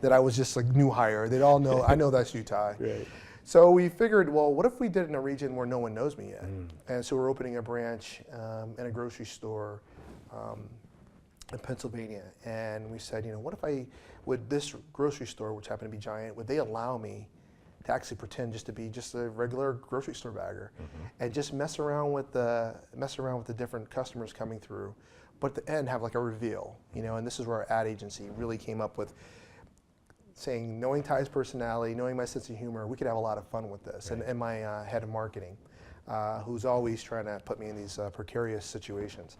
that I was just like new hire. They'd all know, I know that's you, Ty. Right. So we figured, well, what if we did it in a region where no one knows me yet? And so we're opening a branch in a grocery store in Pennsylvania. And we said, what if would this grocery store, which happened to be Giant, would they allow me to actually pretend just to be just a regular grocery store bagger and just mess around with the different customers coming through, but at the end have like a reveal, and this is where our ad agency really came up with saying, knowing Ty's personality, knowing my sense of humor, we could have a lot of fun with this. Right. And my head of marketing, who's always trying to put me in these precarious situations.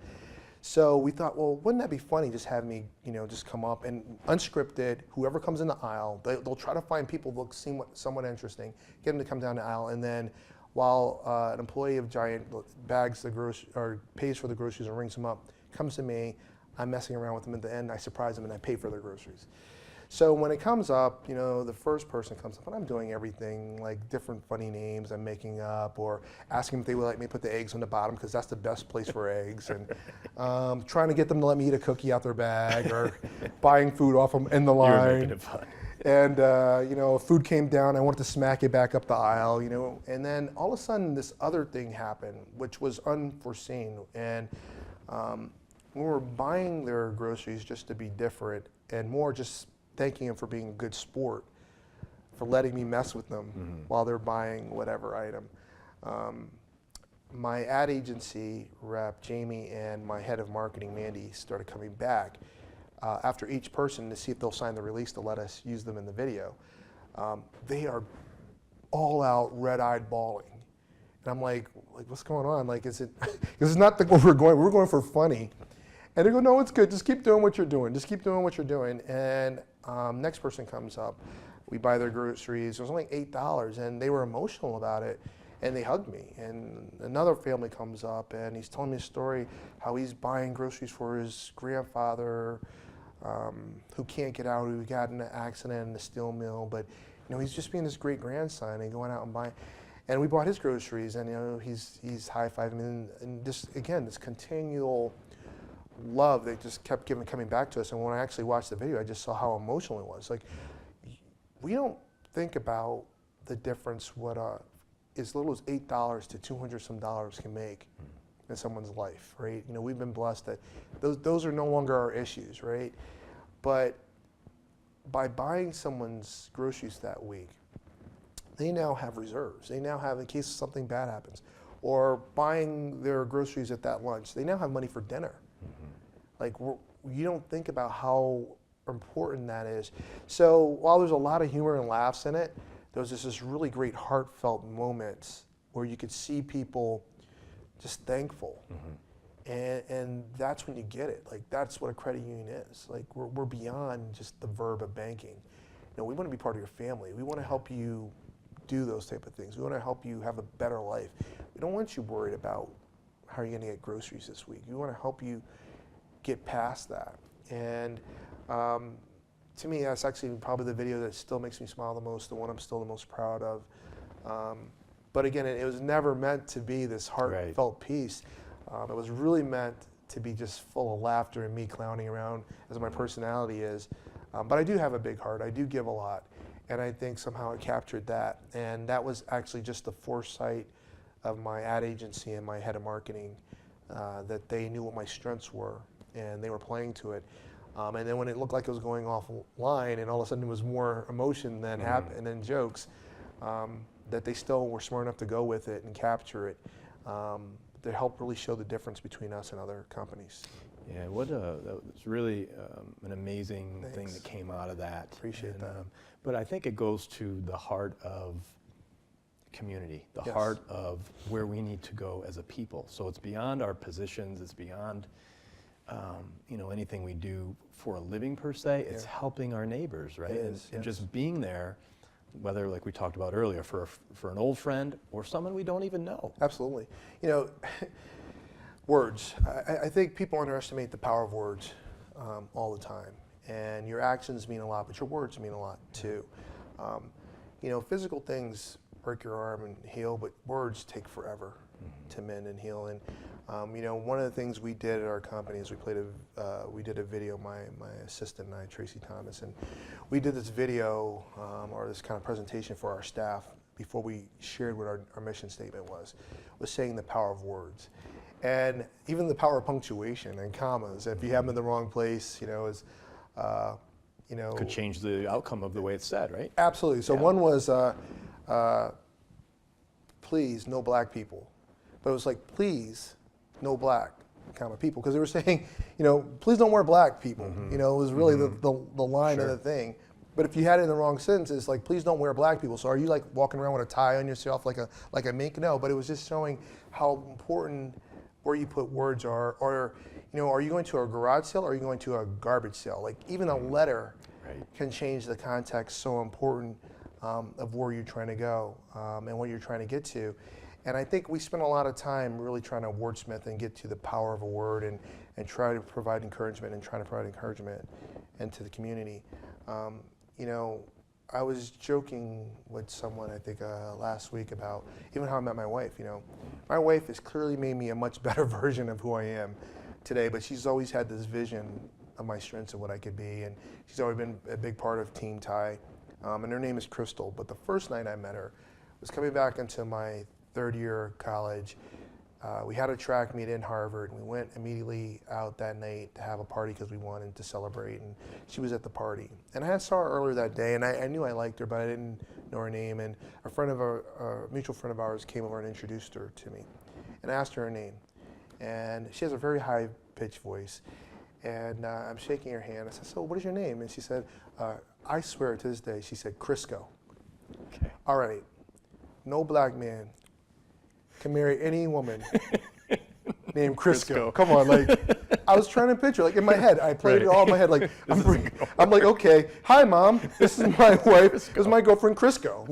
So we thought, well, wouldn't that be funny? Just have me, just come up and unscripted. Whoever comes in the aisle, they'll try to find people that seem somewhat interesting, get them to come down the aisle, and then while an employee of Giant bags the groceries or pays for the groceries and rings them up, comes to me, I'm messing around with them. At the end, I surprise them and I pay for their groceries. So when it comes up, the first person comes up and I'm doing everything, like different funny names I'm making up, or asking if they would let me put the eggs on the bottom because that's the best place for eggs, and trying to get them to let me eat a cookie out their bag, or buying food off them in the line. You're making it fun. And if food came down, I wanted to smack it back up the aisle, and then all of a sudden this other thing happened, which was unforeseen. And when we were buying their groceries just to be different and more just thanking them for being a good sport, for letting me mess with them while they're buying whatever item. My ad agency rep, Jamie, and my head of marketing, Mandy, started coming back after each person to see if they'll sign the release to let us use them in the video. They are all out, red-eyed bawling. And I'm like, what's going on? Like, is it, because it's not where we're going for funny. And they go, no, it's good, just keep doing what you're doing. Just keep doing what you're doing. And next person comes up, we buy their groceries, it was only $8, and they were emotional about it, and they hugged me. And another family comes up, and he's telling me a story, how he's buying groceries for his grandfather, who can't get out, who got in an accident in the steel mill, but he's just being this great grandson and going out and buying. And we bought his groceries, and he's high-fiving me, and just, again, this continual love that just kept coming back to us. And when I actually watched the video, I just saw how emotional it was. Like, we don't think about the difference what as little as $8 to $200 some can make in someone's life, right? We've been blessed that those are no longer our issues, right? But by buying someone's groceries that week, they now have reserves. They now have, in case something bad happens, or buying their groceries at that lunch, they now have money for dinner. Like, you don't think about how important that is. So while there's a lot of humor and laughs in it, there was this really great heartfelt moments where you could see people just thankful. And that's when you get it. Like, that's what a credit union is. Like, we're beyond just the verb of banking. We want to be part of your family. We want to help you do those type of things. We want to help you have a better life. We don't want you worried about how you're going to get groceries this week. We want to help you get past that. And to me, that's actually probably the video that still makes me smile the most, the one I'm still the most proud of. But again, it was never meant to be this heartfelt piece. It was really meant to be just full of laughter and me clowning around as my personality is. But I do have a big heart. I do give a lot. And I think somehow it captured that. And that was actually just the foresight of my ad agency and my head of marketing, that they knew what my strengths were and they were playing to it. And then when it looked like it was going offline and all of a sudden it was more emotion than and then jokes, that they still were smart enough to go with it and capture it, to help really show the difference between us and other companies. Yeah, that was really an amazing thing that came out of that. Appreciate that. But I think it goes to the heart of community, the Yes. heart of where we need to go as a people. So it's beyond our positions, it's beyond anything we do for a living per se. It's helping our neighbors, right? It is, and yes. just being there, whether, like we talked about earlier, for an old friend or someone we don't even know. Absolutely. Words. I think people underestimate the power of words all the time. And your actions mean a lot, but your words mean a lot too. Physical things break your arm and heal, but words take forever to mend and heal. And one of the things we did at our company is we did a video, my assistant and I, Tracy Thomas, and we did this video or this kind of presentation for our staff before we shared what our mission statement was saying the power of words. And even the power of punctuation and commas, if you have them in the wrong place, Could change the outcome of the way it's said, right? Absolutely. So one was, please, no black people. But it was like, please, no black, people. Because they were saying, please don't wear black people. It was really the line of the thing. But if you had it in the wrong sentence, it's like, please don't wear black people. So are you like walking around with a tie on yourself like a mink? No, but it was just showing how important where you put words are. Or, are you going to a garage sale or are you going to a garbage sale? Like even a letter can change the context so important of where you're trying to go and what you're trying to get to. And I think we spend a lot of time really trying to wordsmith and get to the power of a word and try to provide encouragement into the community. I was joking with someone, I think last week about even how I met my wife. My wife has clearly made me a much better version of who I am today, but she's always had this vision of my strengths and what I could be, and she's always been a big part of Team Ty, and her name is Crystal. But the first night I met her was coming back into my third year of college. We had a track meet in Harvard, and we went immediately out that night to have a party because we wanted to celebrate, and she was at the party. And I saw her earlier that day, and I knew I liked her, but I didn't know her name, and a mutual friend of ours came over and introduced her to me, and I asked her name. And she has a very high-pitched voice, and I'm shaking her hand. I said, so what is your name? And she said, I swear to this day, she said, Crisco. Okay. All right, no black man can marry any woman named Crisco. Come on, I was trying to picture, in my head, I played it all in my head, I'm like, okay, hi mom, this is my wife, this is my girlfriend Crisco.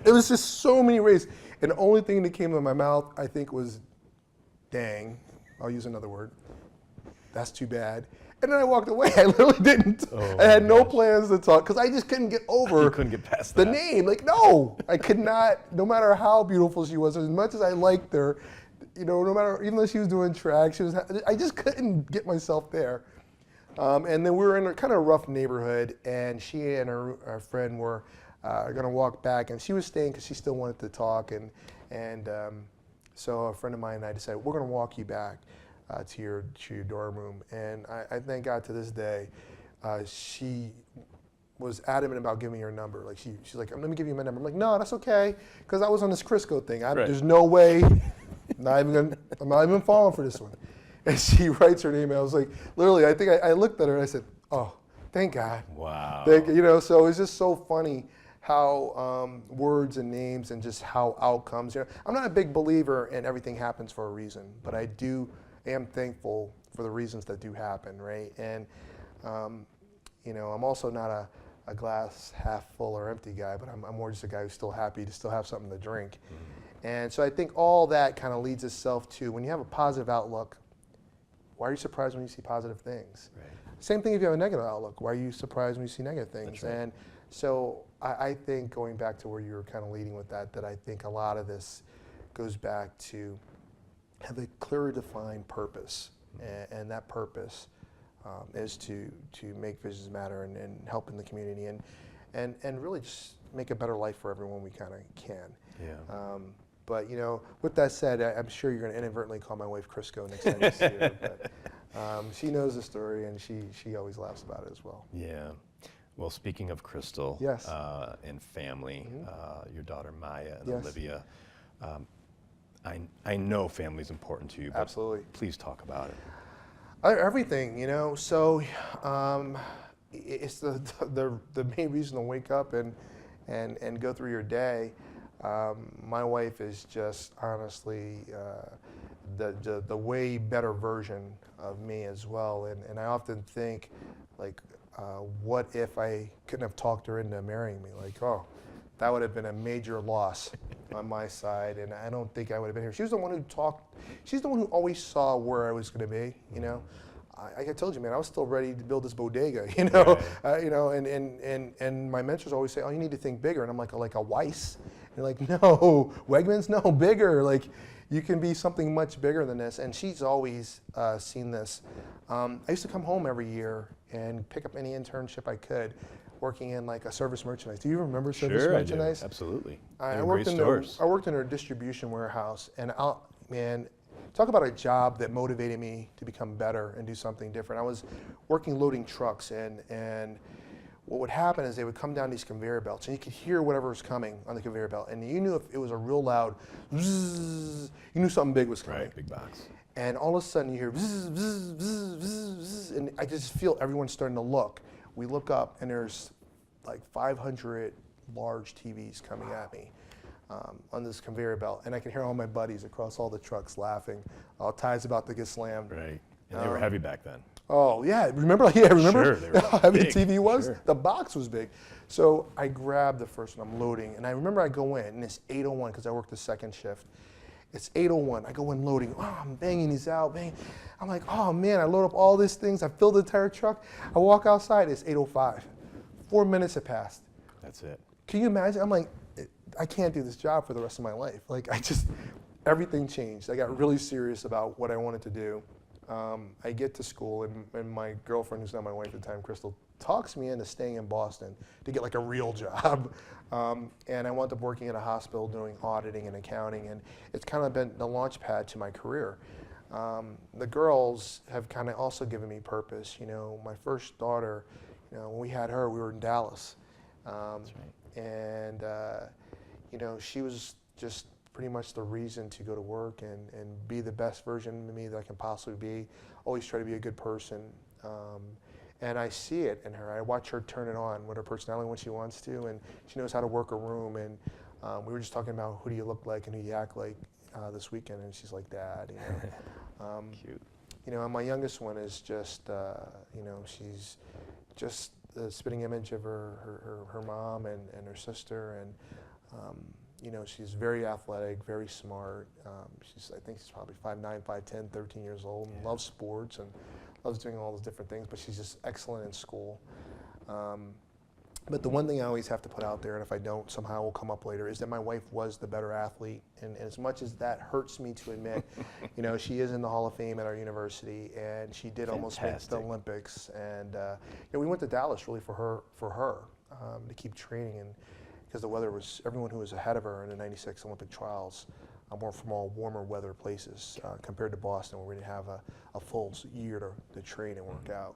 It was just so many ways, and the only thing that came to my mouth, I think, was, dang, I'll use another word, that's too bad. And then I walked away. I literally didn't. I had no plans to talk because I just couldn't get over You couldn't get past the that. name. No, I could not, no matter how beautiful she was, as much as I liked her, no matter, even though she was doing track, I just couldn't get myself there. And then we were in a kind of rough neighborhood, and she and her friend were going to walk back, and she was staying because she still wanted to talk. And so a friend of mine and I decided, we're going to walk you back to your dorm room. And I thank God to this day, she was adamant about giving me her number. She's like, let me give you my number. I'm like, no, that's okay, because I was on this Crisco thing. There's no way, I'm not even falling for this one. And she writes her name, and I was like, literally, I think I looked at her and I said, oh, thank God. Wow. So it's just so funny how words and names and just how outcomes. I'm not a big believer in everything happens for a reason, but I am thankful for the reasons that do happen, right? And I'm also not a glass half full or empty guy, but I'm more just a guy who's still happy to still have something to drink. Mm-hmm. And so I think all that kind of leads itself to, when you have a positive outlook, why are you surprised when you see positive things? Right. Same thing if you have a negative outlook. Why are you surprised when you see negative things? That's right. And so I think, going back to where you were kind of leading with that I think a lot of this goes back to have a clearly defined purpose, and that purpose is to make visions matter and help in the community and really just make a better life for everyone we kind of can. Yeah. But with that said, I'm sure you're going to inadvertently call my wife Crisco next time you see her. But she knows the story, and she always laughs about it as well. Yeah. Well, speaking of Crystal, yes. And family, your daughter Maya and yes. Olivia. I know family's important to you, but absolutely. Please talk about it. Everything, so it's the main reason to wake up and go through your day. My wife is just honestly the way better version of me as well. And I often think, like, what if I couldn't have talked her into marrying me? Like, oh, that would have been a major loss on my side, and I don't think I would have been here. She was the one who talked. She's the one who always saw where I was going to be. You know, I told you, man, I was still ready to build this bodega. You know, Right. you know, and my mentors always say, oh, you need to think bigger, and I'm like a Weiss. And they're like, no, Wegmans, no, bigger. Like, you can be something much bigger than this. And she's always seen this. I used to come home every year and pick up any internship I could, working in like a service merchandise. Do you remember service Sure, merchandise? I do. Absolutely. I They were worked great in stores. I worked in a distribution warehouse, and man, talk about a job that motivated me to become better and do something different. I was working loading trucks, and what would happen is they would come down these conveyor belts, and you could hear whatever was coming on the conveyor belt, and you knew if it was a real loud bzzz, you knew something big was coming. Right, big box. And all of a sudden you hear bzzz, bzzz, bzzz, bzzz, bzzz, and I just feel everyone's starting to look. We look up, and there's like 500 large TVs coming at me on this conveyor belt, and I can hear all my buddies across all the trucks laughing. Ty's about to get slammed. Right. And they were heavy back then. Oh yeah, remember? Yeah, remember Sure, they were how heavy big, the TV was? sure. The box was big. So I grabbed the first one, I'm loading, and I remember I go in, and it's 8:01 because I worked the second shift. It's 8:01. I go in loading. Oh, I'm banging these out, bang. I'm like, oh man, I load up all these things. I fill the entire truck. I walk outside. It's 8:05. 4 minutes have passed. That's it. Can you imagine? I'm like, I can't do this job for the rest of my life. Like, everything changed. I got really serious about what I wanted to do. I get to school, and my girlfriend, who's now my wife at the time, Crystal, talks me into staying in Boston to get like a real job. And I wound up working at a hospital doing auditing and accounting, and it's kind of been the launch pad to my career. The girls have kind of also given me purpose. You know, my first daughter, you know, when we had her, we were in Dallas. That's right. And, you know, she was just pretty much the reason to go to work and be the best version of me that I can possibly be. Always try to be a good person. And I see it in her. I watch her turn it on with her personality when she wants to, and she knows how to work a room. And we were just talking about who do you look like and who you act like this weekend, and she's like, Dad, you know. Cute. You know, and my youngest one is just, you know, she's just the spitting image of her mom and her sister, and you know, she's very athletic, very smart. I think she's probably 5'9", 5'10", 13 years old, and loves sports and loves doing all those different things, but she's just excellent in school. But the one thing I always have to put out there, and if I don't, somehow will come up later, is that my wife was the better athlete. And as much as that hurts me to admit, you know, she is in the Hall of Fame at our university, and she did almost make the Fantastic. Olympics. And you know, we went to Dallas really for her to keep training, and because the weather was, everyone who was ahead of her in the '96 Olympic trials were from all warmer weather places compared to Boston, where we didn't have a full year to train and work out.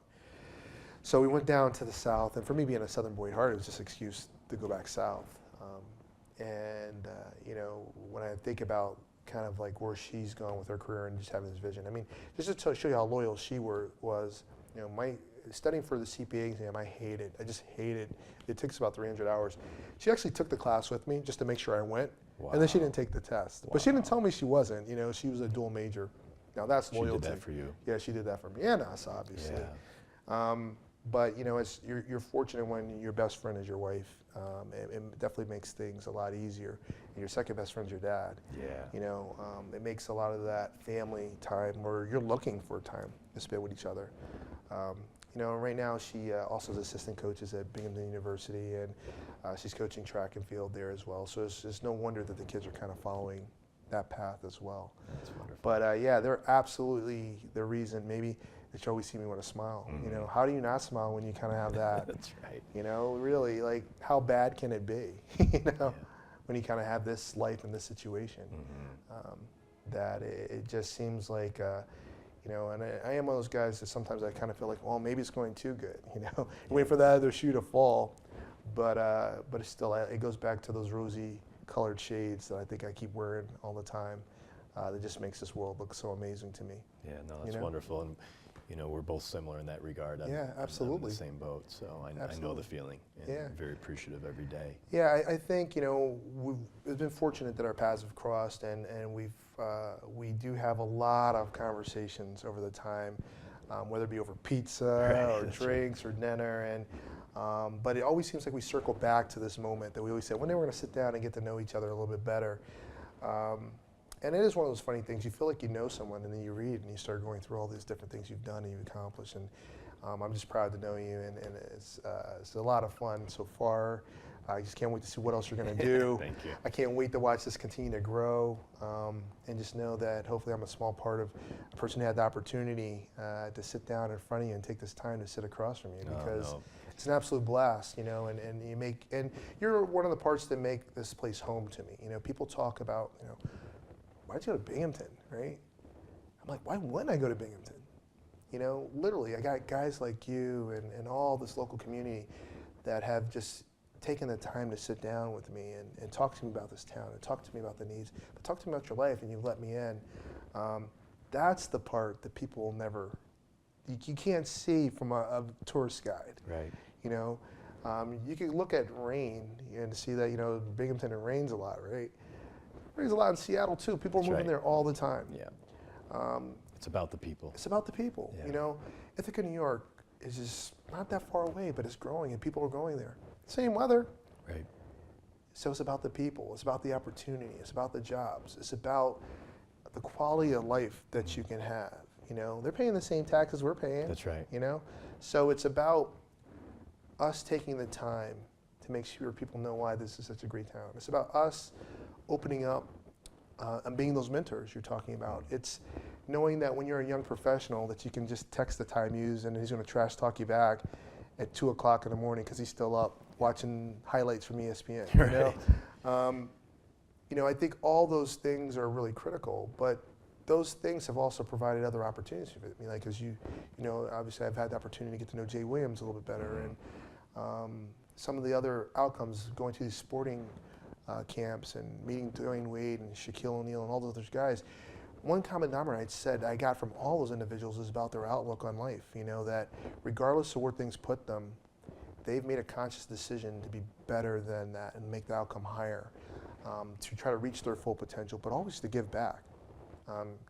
So we went down to the south, and for me being a Southern boy at heart, it was just an excuse to go back south. You know, when I think about kind of like where she's gone with her career and just having this vision, I mean, just to show you how loyal she was, you know, studying for the CPA exam, I just hated. It takes about 300 hours. She actually took the class with me just to make sure I went, and then she didn't take the test. But she didn't tell me she wasn't, you know, she was a dual major. Now that's loyalty. She did that for you. Yeah, she did that for me, and us, obviously. Yeah. But you know, you're fortunate when your best friend is your wife. It definitely makes things a lot easier. And your second best friend's your dad. Yeah. You know, it makes a lot of that family time where you're looking for time to spend with each other. You know, right now she also is assistant coaches at Binghamton University, and she's coaching track and field there as well. So it's no wonder that the kids are kind of following that path as well. That's wonderful. But yeah, they're absolutely the reason. Maybe they should always see me with a smile. Mm-hmm. You know, how do you not smile when you kind of have that? That's right. You know, really, like, how bad can it be? You know, when you kind of have this life and this situation, that it just seems like, you know, and I am one of those guys that sometimes I kind of feel like, well, maybe it's going too good. You know, wait for that other shoe to fall, but it's still, it goes back to those rosy-colored shades that I think I keep wearing all the time. That just makes this world look so amazing to me. Yeah, no, that's You know? wonderful. And we're both similar in that regard. Yeah, I'm in absolutely. the same boat, so I know the Absolutely. feeling, and Yeah. I'm very appreciative every day. Yeah, I think we've been fortunate that our paths have crossed, and we do have a lot of conversations over the time, whether it be over pizza or That's drinks or dinner, and but it always seems like we circle back to this moment that we always say one day we're going to sit down and get to know each other a little bit better. And it is one of those funny things. You feel like you know someone, and then you read and you start going through all these different things you've done and you've accomplished. And I'm just proud to know you, and it's a lot of fun so far. I just can't wait to see what else you're going to do. Thank you. I can't wait to watch this continue to grow, and just know that hopefully I'm a small part of a person who had the opportunity to sit down in front of you and take this time to sit across from you, because it's an absolute blast, and you're one of the parts that make this place home to me. People talk about, why'd you go to Binghamton, right? I'm like, why wouldn't I go to Binghamton? Literally, I got guys like you and all this local community that have just taken the time to sit down with me and talk to me about this town and talk to me about the needs, but talk to me about your life, and you've let me in. That's the part that people will never, you can't see from a tourist guide. Right. You can look at rain and see that, Binghamton, it rains a lot, right? It rains a lot in Seattle too. People are moving there all the time. Yeah. It's about the people. It's about the people. Yeah. Ithaca, New York is just not that far away, but it's growing and people are going there. Same weather. Right. So it's about the people. It's about the opportunity. It's about the jobs. It's about the quality of life that you can have. They're paying the same taxes we're paying. That's right. So it's about us taking the time to make sure people know why this is such a great town. It's about us opening up and being those mentors you're talking about. It's knowing that when you're a young professional that you can just text the Ty Muse and he's going to trash talk you back at 2 o'clock in the morning because he's still up watching highlights from ESPN. Right. I think all those things are really critical, but those things have also provided other opportunities for me. Like, as obviously I've had the opportunity to get to know Jay Williams a little bit better, and some of the other outcomes going to these sporting camps and meeting Dwayne Wade and Shaquille O'Neal and all those other guys. One common denominator I got from all those individuals is about their outlook on life. That regardless of where things put them, they've made a conscious decision to be better than that and make the outcome higher, to try to reach their full potential, but always to give back.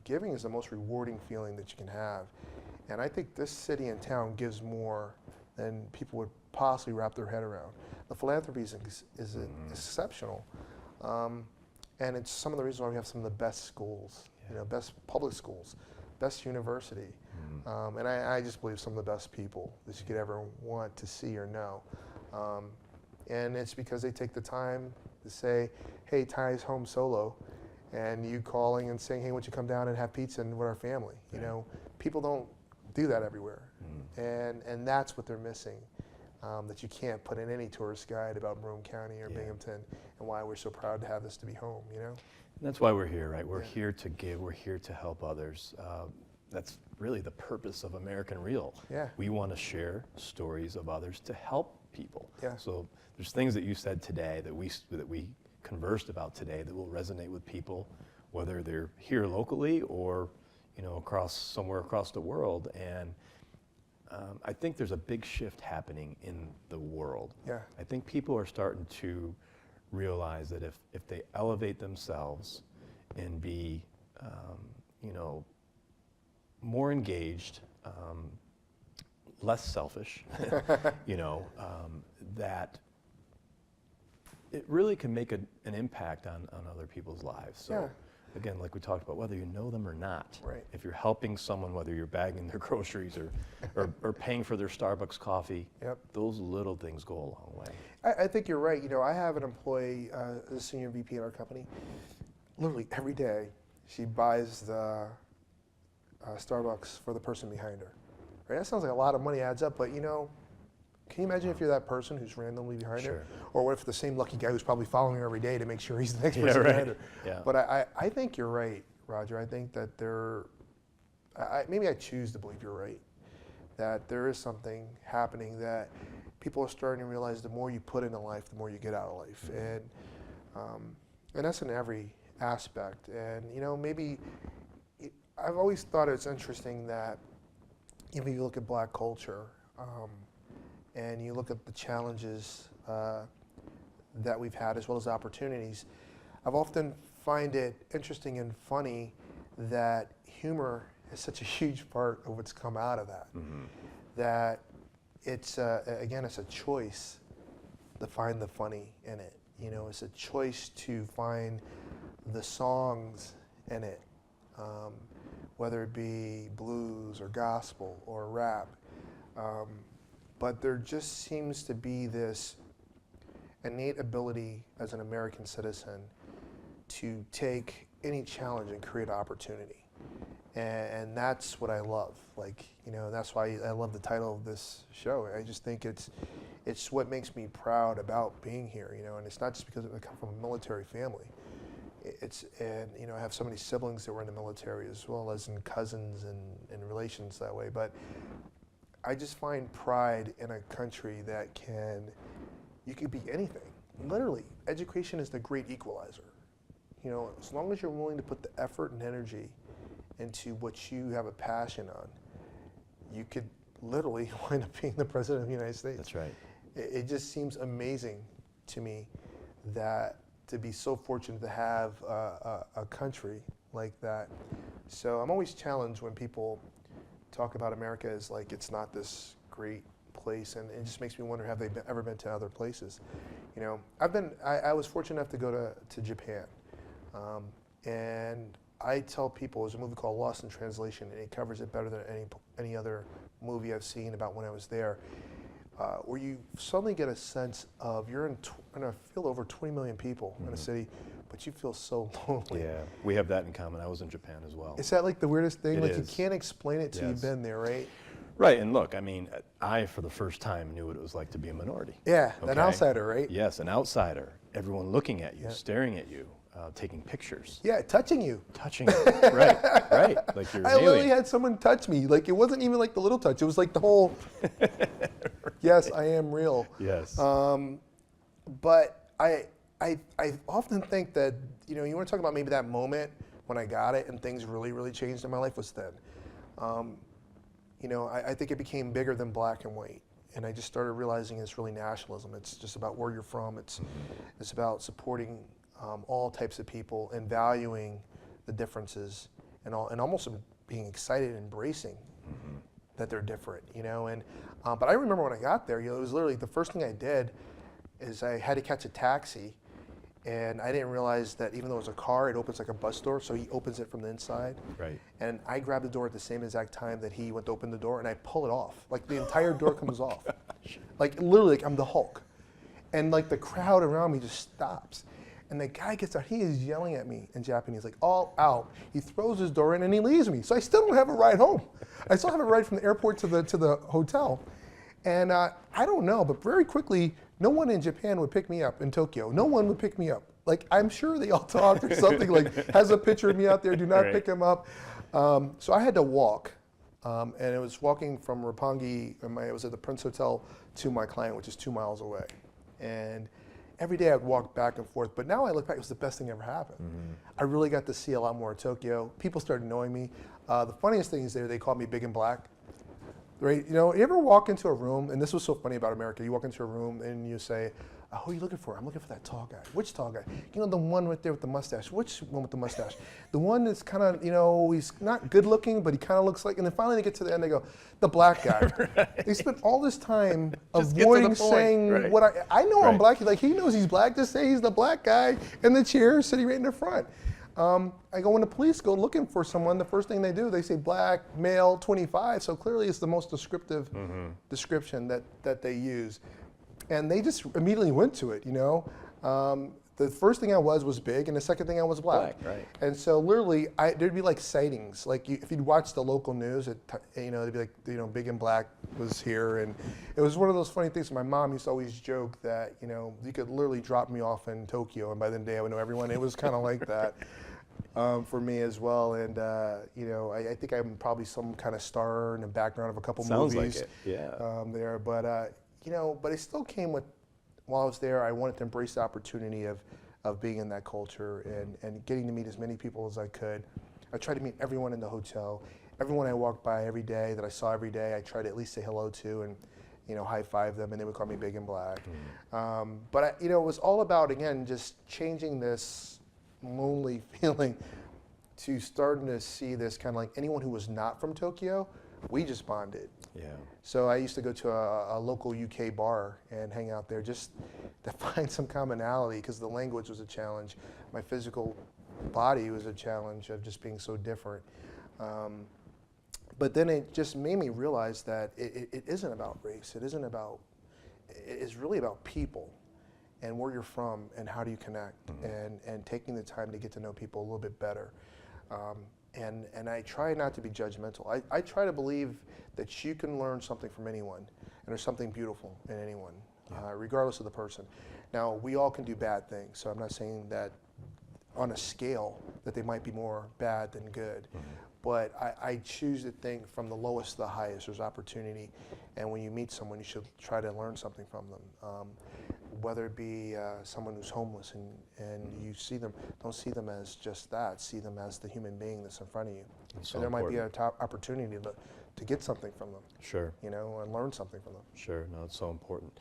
Giving is the most rewarding feeling that you can have. And I think this city and town gives more than people would possibly wrap their head around. The philanthropy is exceptional. And it's some of the reasons why we have some of the best schools, best public schools, best university. And I just believe some of the best people that you could ever want to see or know. And it's because they take the time to say, hey, Ty's home solo, and you calling and saying, hey, why don't you come down and have pizza with our family? People don't do that everywhere. And that's what they're missing, that you can't put in any tourist guide about Broome County or Binghamton, and why we're so proud to have this to be home, And that's why we're here, right? We're here to give, we're here to help others. That's really the purpose of American Real. Yeah. We want to share stories of others to help people. Yeah. So there's things that you said today that we conversed about today that will resonate with people, whether they're here locally or somewhere across the world. And I think there's a big shift happening in the world. Yeah. I think people are starting to realize that if they elevate themselves and be more engaged, less selfish, that it really can make an impact on other people's lives. So again, like we talked about, whether you know them or not, right. If you're helping someone, whether you're bagging their groceries or paying for their Starbucks coffee, those little things go a long way. I think you're right. I have an employee, a senior VP in our company. Literally every day, she buys the Starbucks for the person behind her. Right? That sounds like a lot of money adds up, but can you imagine if you're that person who's randomly behind her? Or what if the same lucky guy who's probably following her every day to make sure he's the next person behind her? Yeah. But I think you're right, Roger. I think that maybe I choose to believe you're right, that there is something happening that people are starting to realize the more you put into life, the more you get out of life. And that's in every aspect. And maybe I've always thought it's interesting that if you look at black culture, and you look at the challenges that we've had as well as opportunities, I've often find it interesting and funny that humor is such a huge part of what's come out of that. That it's, again, it's a choice to find the funny in it. You know, it's a choice to find the songs in it, whether it be blues or gospel or rap. But there just seems to be this innate ability as an American citizen to take any challenge and create opportunity. And that's what I love. Like, you know, that's why I love the title of this show. I just think it's what makes me proud about being here, you know, and it's not just because I come from a military family. And you know, I have so many siblings that were in the military as well as in cousins and relations that way. But I just find pride in a country that you can be anything. Literally, education is the great equalizer. You know, as long as you're willing to put the effort and energy into what you have a passion on, you could literally wind up being the president of the United States. That's right. It just seems amazing to me that to be so fortunate to have a country like that. So I'm always challenged when people talk about America as like it's not this great place, and it just makes me wonder, have they ever been to other places? You know, I was fortunate enough to go to Japan, and I tell people there's a movie called Lost in Translation, and it covers it better than any other movie I've seen about when I was there, where you suddenly get a sense of you're in a field over 20 million people in a city, but you feel so lonely. Yeah, we have that in common. I was in Japan as well. Is that like the weirdest thing? It Like is. you can't explain it till you've been there, right? Right, and look, I mean, I for the first time knew what it was like to be a minority. Yeah, Okay? an outsider, right? Yes, an outsider. Everyone looking at you, staring at you, taking pictures. Yeah, touching you. Touching you, right, right. Like you're an I literally alien. had someone touch me. Like it wasn't even like the little touch. It was like the whole, yes, I am real. Yes. But I often think that, you know, you want to talk about maybe that moment when I got it and things really, really changed in my life was then. You know, I think it became bigger than black and white. And I just started realizing it's really nationalism. It's just about where you're from. It's about supporting all types of people and valuing the differences and almost being excited and embracing that they're different, you know. And but I remember when I got there, you know, it was literally the first thing I did is I had to catch a taxi, and I didn't realize that even though it was a car, it opens like a bus door, so he opens it from the inside. Right. And I grabbed the door at the same exact time that he went to open the door, and I pull it off. Like the entire door comes off. Like literally, like I'm the Hulk. And like the crowd around me just stops. And the guy gets out, he is yelling at me in Japanese, like all out. He throws his door in and he leaves me. So I still don't have a ride home. I still have a ride from the airport to the hotel. And I don't know, but very quickly, no one in Japan would pick me up in Tokyo. No one would pick me up. Like, I'm sure they all talked or something, like, has a picture of me out there, do not pick him up. So I had to walk, and it was walking from Roppongi, it was at the Prince Hotel, to my client, which is 2 miles away. And every day I'd walk back and forth, but now I look back, it was the best thing that ever happened. I really got to see a lot more of Tokyo. People started knowing me. The funniest thing is they called me Big and Black. Right, you know, you ever walk into a room, and this was so funny about America, you walk into a room and you say, who are you looking for? I'm looking for that tall guy. Which tall guy? You know, the one right there with the mustache. Which one with the mustache? The one that's kind of, you know, he's not good looking, but he kind of looks like, and then finally they get to the end, they go, the black guy. Right. They spent all this time avoiding saying what I know I'm black. Like, he knows he's black, just say he's the black guy in the chair sitting right in the front. I go, when the police go looking for someone, the first thing they do, they say black, male, 25. So clearly it's the most descriptive description that they use. And they just immediately went to it, you know. The first thing I was big, and the second thing I was black. Right. And so literally, there'd be like sightings. Like if you'd watch the local news, you know, they'd be like, you know, Big and Black was here. And it was one of those funny things. My mom used to always joke that, you know, you could literally drop me off in Tokyo, and by the day I would know everyone. It was kind of like that. For me as well, and you know, I think I'm probably some kind of star in the background of a couple Sounds movies. like it. Yeah. There, but you know, but it still came with. While I was there, I wanted to embrace the opportunity of being in that culture and getting to meet as many people as I could. I tried to meet everyone in the hotel. everyone I walked by every day, that I saw every day, I tried to at least say hello to and, high five them, and they would call me Big and Black. But it was all about, again, just changing this lonely feeling to starting to see this kind of like anyone who was not from Tokyo, we just bonded. Yeah. So I used to go to a local UK bar and hang out there just to find some commonality, because the language was a challenge. My physical body was a challenge of just being so different. But then it just made me realize that it isn't about race. It is really about people and where you're from and how do you connect, and taking the time to get to know people a little bit better. And I try not to be judgmental. I try to believe that you can learn something from anyone, and there's something beautiful in anyone, regardless of the person. Now, we all can do bad things, so I'm not saying that on a scale that they might be more bad than good. But I choose to think from the lowest to the highest, there's opportunity. And when you meet someone, you should try to learn something from them. Whether it be someone who's homeless and you see them, don't see them as just that, see them as the human being that's in front of you. So and there might be a top opportunity to get something from them. Sure. And learn something from them. Sure, no, it's so important.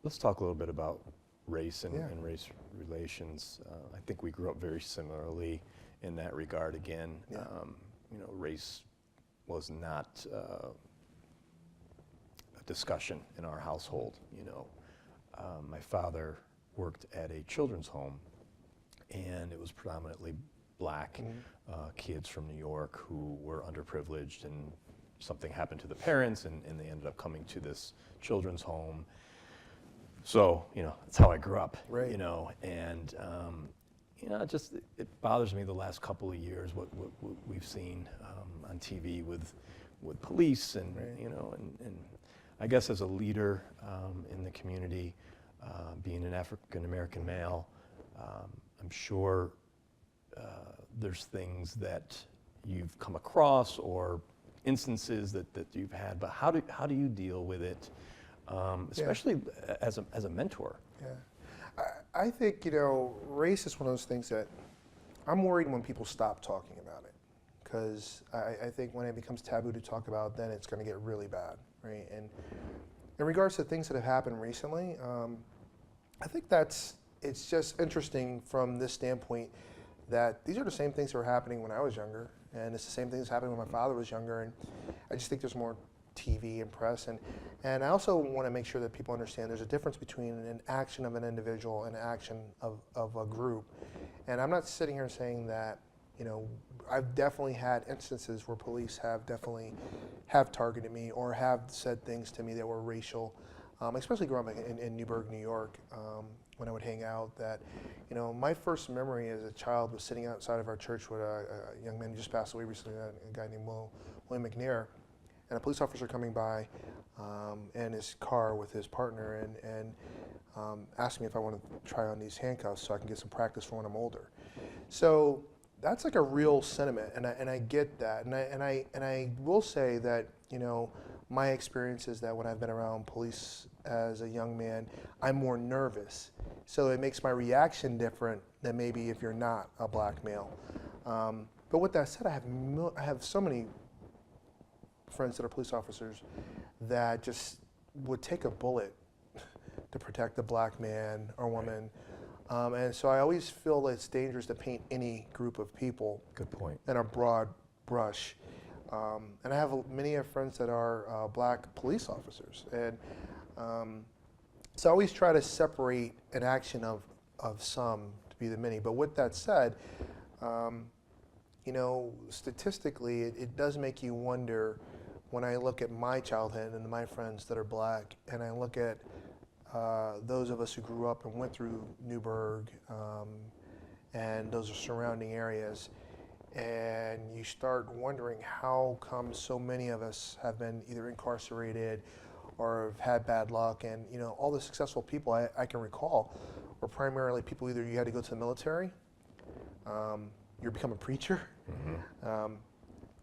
Let's talk a little bit about race and race relations. I think we grew up very similarly in that regard. Again, race was not a discussion in our household. My father worked at a children's home, and it was predominantly black kids from New York who were underprivileged, and something happened to the parents, and they ended up coming to this children's home. So, that's how I grew up, Right. And it bothers me the last couple of years what we've seen on TV with police and, Right. And I guess as a leader in the community, being an African American male, I'm sure there's things that you've come across or instances that you've had, but how do you deal with it, especially as a mentor? Yeah. I think, race is one of those things that I'm worried when people stop talking about it, because I think when it becomes taboo to talk about, then it's going to get really bad, right? And in regards to things that have happened recently, I think it's just interesting from this standpoint that these are the same things that were happening when I was younger, and it's the same things happening when my father was younger, and I just think there's more TV and press, and I also want to make sure that people understand there's a difference between an action of an individual and an action of a group. And I'm not sitting here saying that, I've definitely had instances where police have targeted me or have said things to me that were racial, especially growing up in Newburgh, New York, when I would hang out. That, my first memory as a child was sitting outside of our church with a young man who just passed away recently, a guy named William McNair, and a police officer coming by in his car with his partner and asked me if I want to try on these handcuffs so I can get some practice for when I'm older. So that's like a real sentiment, and I get that, and I will say that my experience is that when I've been around police as a young man, I'm more nervous, so it makes my reaction different than maybe if you're not a black male. But with that said, I have so many friends that are police officers that just would take a bullet to protect a black man or woman. And so I always feel that it's dangerous to paint any group of people Good point. in a broad brush. And I have many friends that are black police officers. And so I always try to separate an action of some to be the many. But with that said, statistically, it does make you wonder when I look at my childhood and my friends that are black, and I look at those of us who grew up and went through Newburgh and those surrounding areas, and you start wondering how come so many of us have been either incarcerated or have had bad luck. And all the successful people I can recall were primarily people either you had to go to the military, you become a preacher,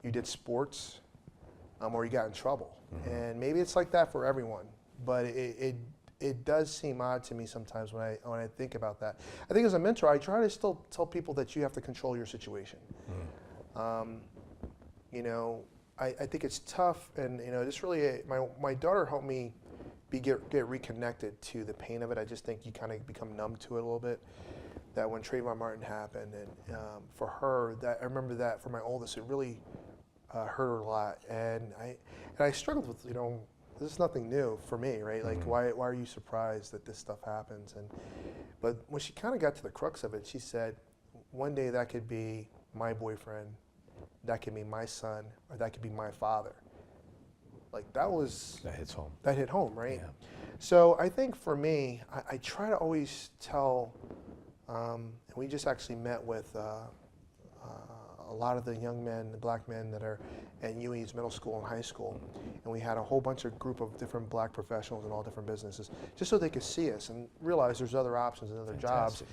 you did sports, or you got in trouble. And maybe it's like that for everyone, but it does seem odd to me sometimes when I think about that. I think as a mentor, I try to still tell people that you have to control your situation. you know, I think it's tough, and you know, just really, my daughter helped me get reconnected to the pain of it. I just think you kind of become numb to it a little bit. That when Trayvon Martin happened, and for her, that I remember that for my oldest, it really hurt her a lot, and I struggled with, you know, this is nothing new for me, right? Like, why are you surprised that this stuff happens? But when she kind of got to the crux of it, she said, one day that could be my boyfriend, that could be my son, or that could be my father. Like that hits home. That hit home, right? Yeah. So I think for me, I try to always tell, and we just actually met with a lot of the young men, the black men that are at UE's middle school and high school, and we had a whole bunch of group of different black professionals in all different businesses, just so they could see us and realize there's other options and other jobs.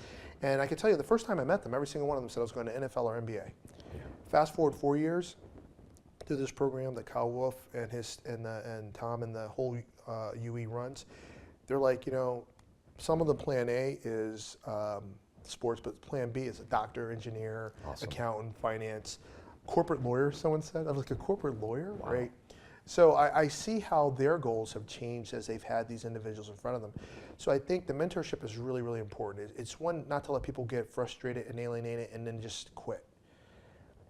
And I can tell you, the first time I met them, every single one of them said I was going to NFL or NBA. Yeah. Fast forward 4 years through this program that Kyle Wolf and Tom and the whole UE runs, they're like, you know, some of the plan A is sports, but plan B is a doctor, engineer, accountant, finance, corporate lawyer, someone said. I was like, a corporate lawyer, right? So I see how their goals have changed as they've had these individuals in front of them. So I think the mentorship is really, really important. It's one, not to let people get frustrated and alienated and then just quit.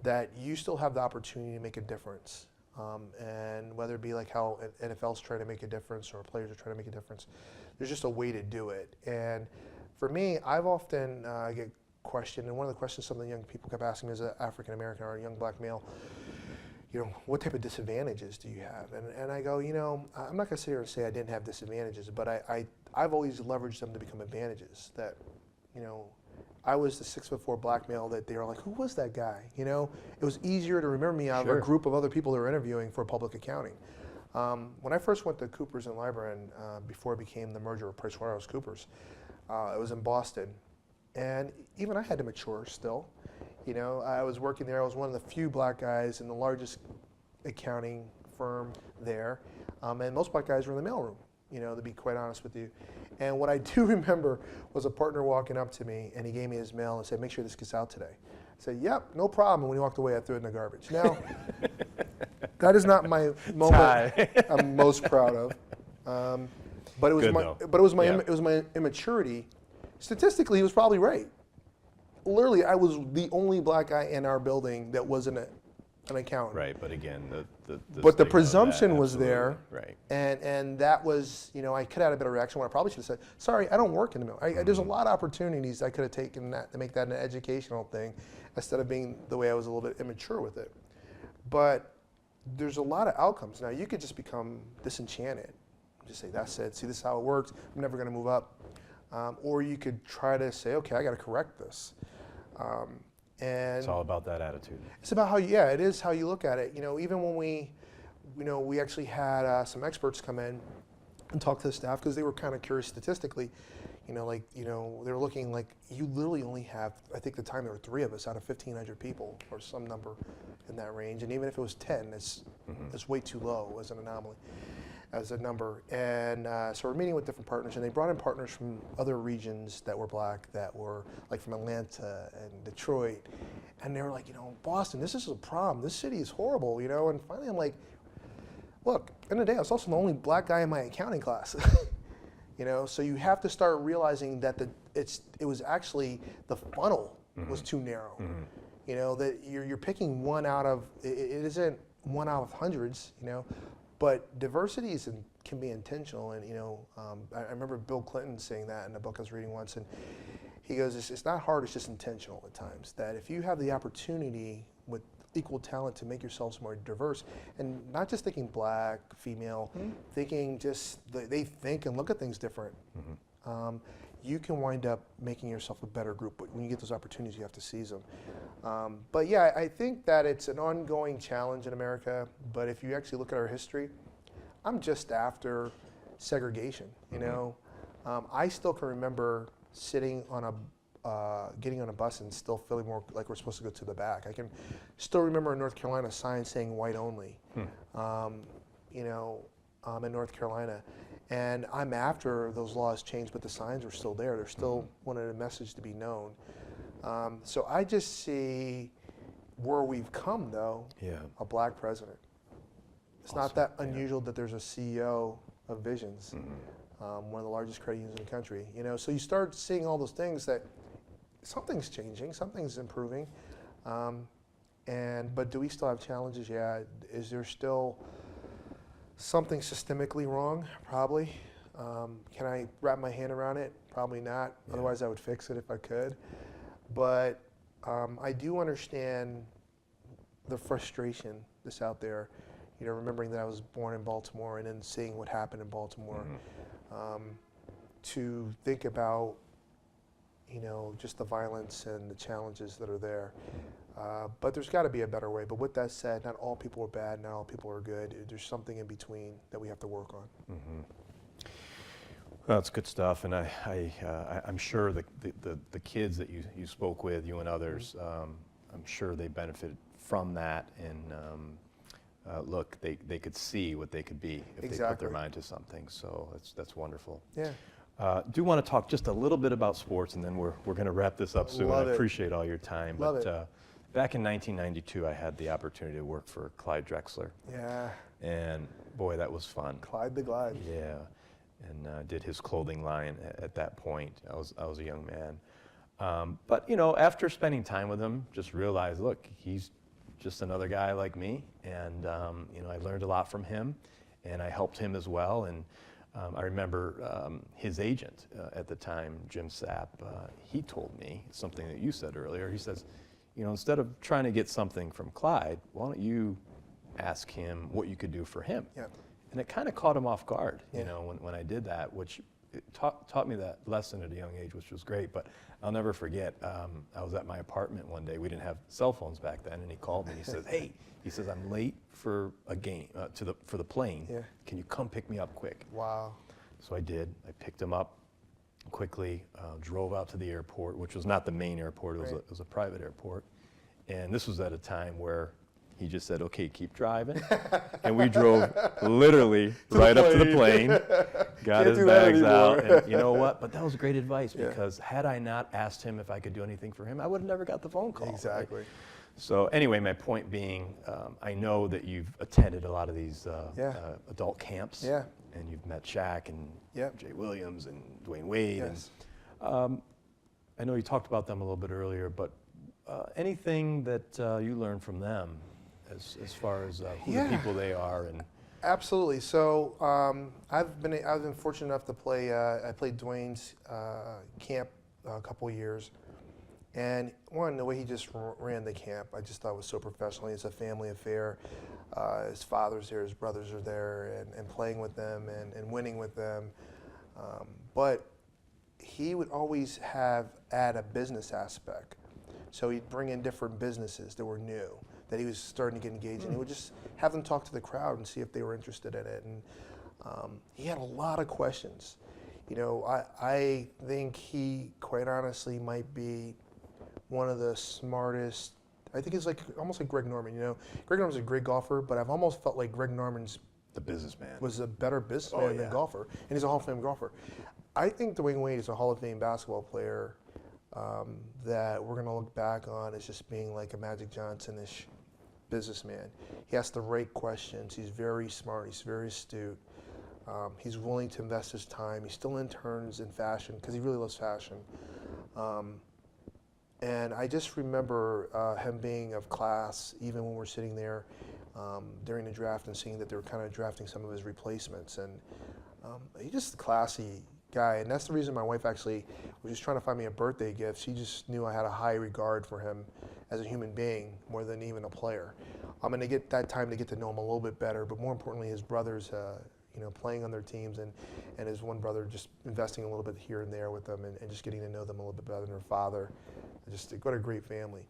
That you still have the opportunity to make a difference. And whether it be like how NFL's trying to make a difference or players are trying to make a difference, there's just a way to do it. And for me, I've often get questioned, and one of the questions some of the young people kept asking me as an African American or a young black male, you know, what type of disadvantages do you have? And I go, you know, I'm not gonna sit here and say I didn't have disadvantages, but I've always leveraged them to become advantages. That, you know, I was the 6'4" black male that they were like, who was that guy? You know, it was easier to remember me out of a group of other people that were interviewing for public accounting. When I first went to Coopers and Lybrand, before it became the merger of PricewaterhouseCoopers, it was in Boston. And even I had to mature still. You know, I was working there. I was one of the few black guys in the largest accounting firm there. And most black guys were in the mailroom, you know, to be quite honest with you. And what I do remember was a partner walking up to me, and he gave me his mail and said, make sure this gets out today. I said, yep, no problem. And when he walked away, I threw it in the garbage. Now, that is not my moment I'm most proud of. But it was my immaturity. Statistically, he was probably right. Literally, I was the only black guy in our building that wasn't an accountant. Right, but again, the presumption was there, right? And that was, you know, I could have had a better reaction. What I probably should have said, sorry, I don't work in the mill. There's a lot of opportunities I could have taken that to make that an educational thing, instead of being the way I was a little bit immature with it. But there's a lot of outcomes. Now you could just become disenchanted, just say that's it. See, this is how it works. I'm never going to move up. Or you could try to say, okay, I got to correct this. And it's all about that attitude. It's about how, yeah, it is how you look at it. You know, even when we actually had some experts come in and talk to the staff, because they were kind of curious statistically. You know, like, you know, they were looking like, you literally only have, I think at the time there were 3 of us out of 1,500 people, or some number in that range. And even if it was 10, it's way too low as an anomaly, as a number. And so we're meeting with different partners, and they brought in partners from other regions that were black, that were like from Atlanta and Detroit. And they were like, you know, Boston, this is a problem. This city is horrible, you know? And finally I'm like, look, in the day, I was also the only black guy in my accounting class. You know, so you have to start realizing that it was actually, the funnel was too narrow. You know, that you're picking one out of, it isn't one out of hundreds, you know, but diversity can be intentional. And, you know, I remember Bill Clinton saying that in a book I was reading once, and he goes, it's not hard, it's just intentional at times. That if you have the opportunity with equal talent to make yourselves more diverse, and not just thinking black, female, thinking just, they think and look at things different. You can wind up making yourself a better group, but when you get those opportunities, you have to seize them. But yeah, I think that it's an ongoing challenge in America, but if you actually look at our history, I'm just after segregation, you know? I still can remember sitting on getting on a bus and still feeling more like we're supposed to go to the back. I can still remember in North Carolina a sign saying white only, you know, in North Carolina. And I'm after those laws changed, but the signs are still there. They're still wanted a message to be known. So I just see where we've come, though, Yeah. a black president. It's Awesome. not that Yeah. unusual that there's a CEO of Visions, Mm-hmm. one of the largest credit unions in the country. You know, so you start seeing all those things that something's changing, something's improving, but do we still have challenges? Yeah. Is there still something systemically wrong? Probably. Can I wrap my hand around it? Probably not. Yeah. Otherwise, I would fix it if I could. But I do understand the frustration that's out there. You know, remembering that I was born in Baltimore and then seeing what happened in Baltimore, to think about, you know, just the violence and the challenges that are there. But there's got to be a better way. But with that said, not all people are bad, not all people are good. There's something in between that we have to work on. Mm-hmm. That's good stuff, and I'm sure the kids that you spoke with, you and others, I'm sure they benefited from that, and look, they could see what they could be if they put their mind to something. So that's wonderful. Yeah. Do want to talk just a little bit about sports, and then we're going to wrap this up soon. Love I it. appreciate all your time. Love but it. Back in 1992, I had the opportunity to work for Clyde Drexler, Yeah. and boy, that was fun. Clyde the Glide. Yeah, and did his clothing line at that point. I was a young man, but you know, after spending time with him, just realized, look, he's just another guy like me, and you know, I learned a lot from him, and I helped him as well. And I remember his agent at the time, Jim Sapp. He told me something that you said earlier. He says, you know, instead of trying to get something from Clyde, why don't you ask him what you could do for him? Yeah. And it kind of caught him off guard, Yeah. you know, when I did that, which it taught me that lesson at a young age, which was great. But I'll never forget, I was at my apartment one day. We didn't have cell phones back then, and he called me. He says, hey, he says, I'm late for a game, for the plane. Yeah. Can you come pick me up quick? Wow. So I did. I picked him up quickly, drove out to the airport, which was not the main airport. It was a private airport. And this was at a time where he just said, okay, keep driving. And we drove literally right up to the plane, got his bags out, and you know what? But that was great advice, because had I not asked him if I could do anything for him, I would have never got the phone call. Exactly. Right? So anyway, my point being, I know that you've attended a lot of these adult camps, and you've met Shaq and Jay Williams and Dwayne Wade. Yes. And, I know you talked about them a little bit earlier, but anything that you learned from them as far as who the people they are and Absolutely. So I've been fortunate enough to play. I played Dwayne's camp a couple years, and the way he just ran the camp, I just thought was so professional. It's a family affair. His father's there, his brothers are there, and playing with them and winning with them. But he would always add a business aspect. So he'd bring in different businesses that were new, that he was starting to get engaged in. He would just have them talk to the crowd and see if they were interested in it. And he had a lot of questions. You know, I think he, quite honestly, might be one of the smartest. I think it's like almost like Greg Norman. You know, Greg Norman's a great golfer, but I've almost felt like Greg Norman's the businessman was a better businessman than golfer, and he's a Hall of Fame golfer. I think Dwayne Wade is a Hall of Fame basketball player that we're going to look back on as just being like a Magic Johnson-ish businessman. He asks the right questions. He's very smart. He's very astute. He's willing to invest his time. He still interns in fashion because he really loves fashion. And I just remember him being of class, even when we're sitting there during the draft and seeing that they were kind of drafting some of his replacements. And he's just a classy guy. And that's the reason my wife actually was just trying to find me a birthday gift. She just knew I had a high regard for him as a human being more than even a player. I'm going to get that time to get to know him a little bit better, but more importantly, his brothers, you know, playing on their teams, and his one brother just investing a little bit here and there with them, and just getting to know them a little bit better than their father. Just what a great family.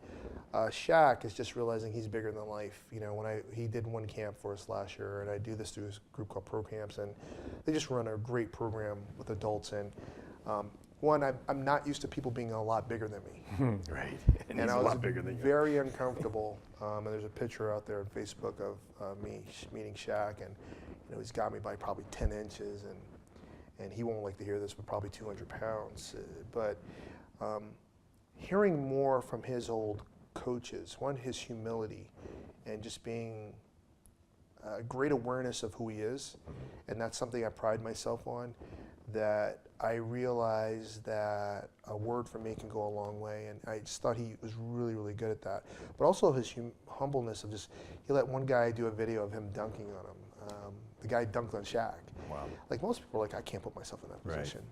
Shaq is just realizing he's bigger than life. You know, when he did one camp for us last year, and I do this through his group called Pro Camps, and they just run a great program with adults. And I'm not used to people being a lot bigger than me. right, and he's I a was lot bigger than you. very uncomfortable. And there's a picture out there on Facebook of me meeting Shaq, and you know, he's got me by probably 10 inches, and he won't like to hear this, but probably 200 pounds. But hearing more from his old coaches. One, his humility and just being great awareness of who he is. And that's something I pride myself on, that I realized that a word from me can go a long way. And I just thought he was really, really good at that. But also his humbleness of just, he let one guy do a video of him dunking on him. The guy dunked on Shaq. Wow. Like most people are like, I can't put myself in that position.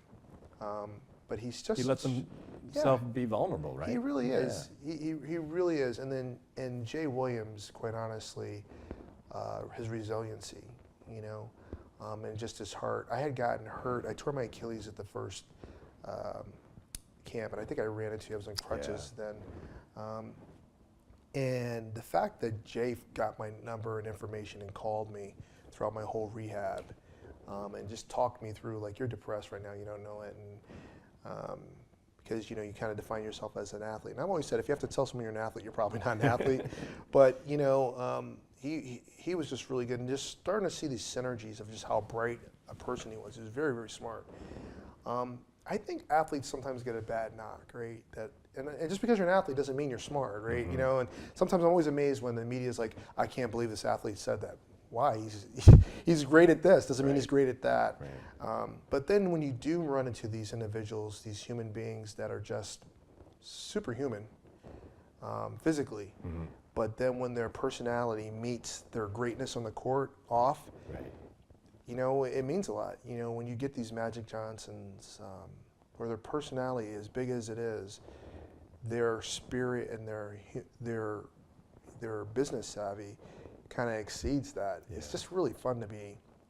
But he's just... He lets himself be vulnerable, right? He really is. He really is. And Jay Williams, quite honestly, his resiliency, you know, and just his heart. I had gotten hurt. I tore my Achilles at the first camp, and I think I ran into, I was on crutches then. And the fact that Jay got my number and information and called me throughout my whole rehab, and just talked me through, like, you're depressed right now, you don't know it, and because, you know, you kind of define yourself as an athlete. And I've always said, if you have to tell someone you're an athlete, you're probably not an athlete. But, you know, he was just really good, and just starting to see these synergies of just how bright a person he was. He was very, very smart. I think athletes sometimes get a bad knock, right? And just because you're an athlete doesn't mean you're smart, right? Mm-hmm. You know, and sometimes I'm always amazed when the media is like, I can't believe this athlete said that. Why? He's great at this, doesn't mean he's great at that. Right. But then when you do run into these individuals, these human beings that are just superhuman physically, but then when their personality meets their greatness on the court off, you know, it means a lot. You know, when you get these Magic Johnsons, where their personality, as big as it is, their spirit and their business savvy kind of exceeds that. Yeah. It's just really fun to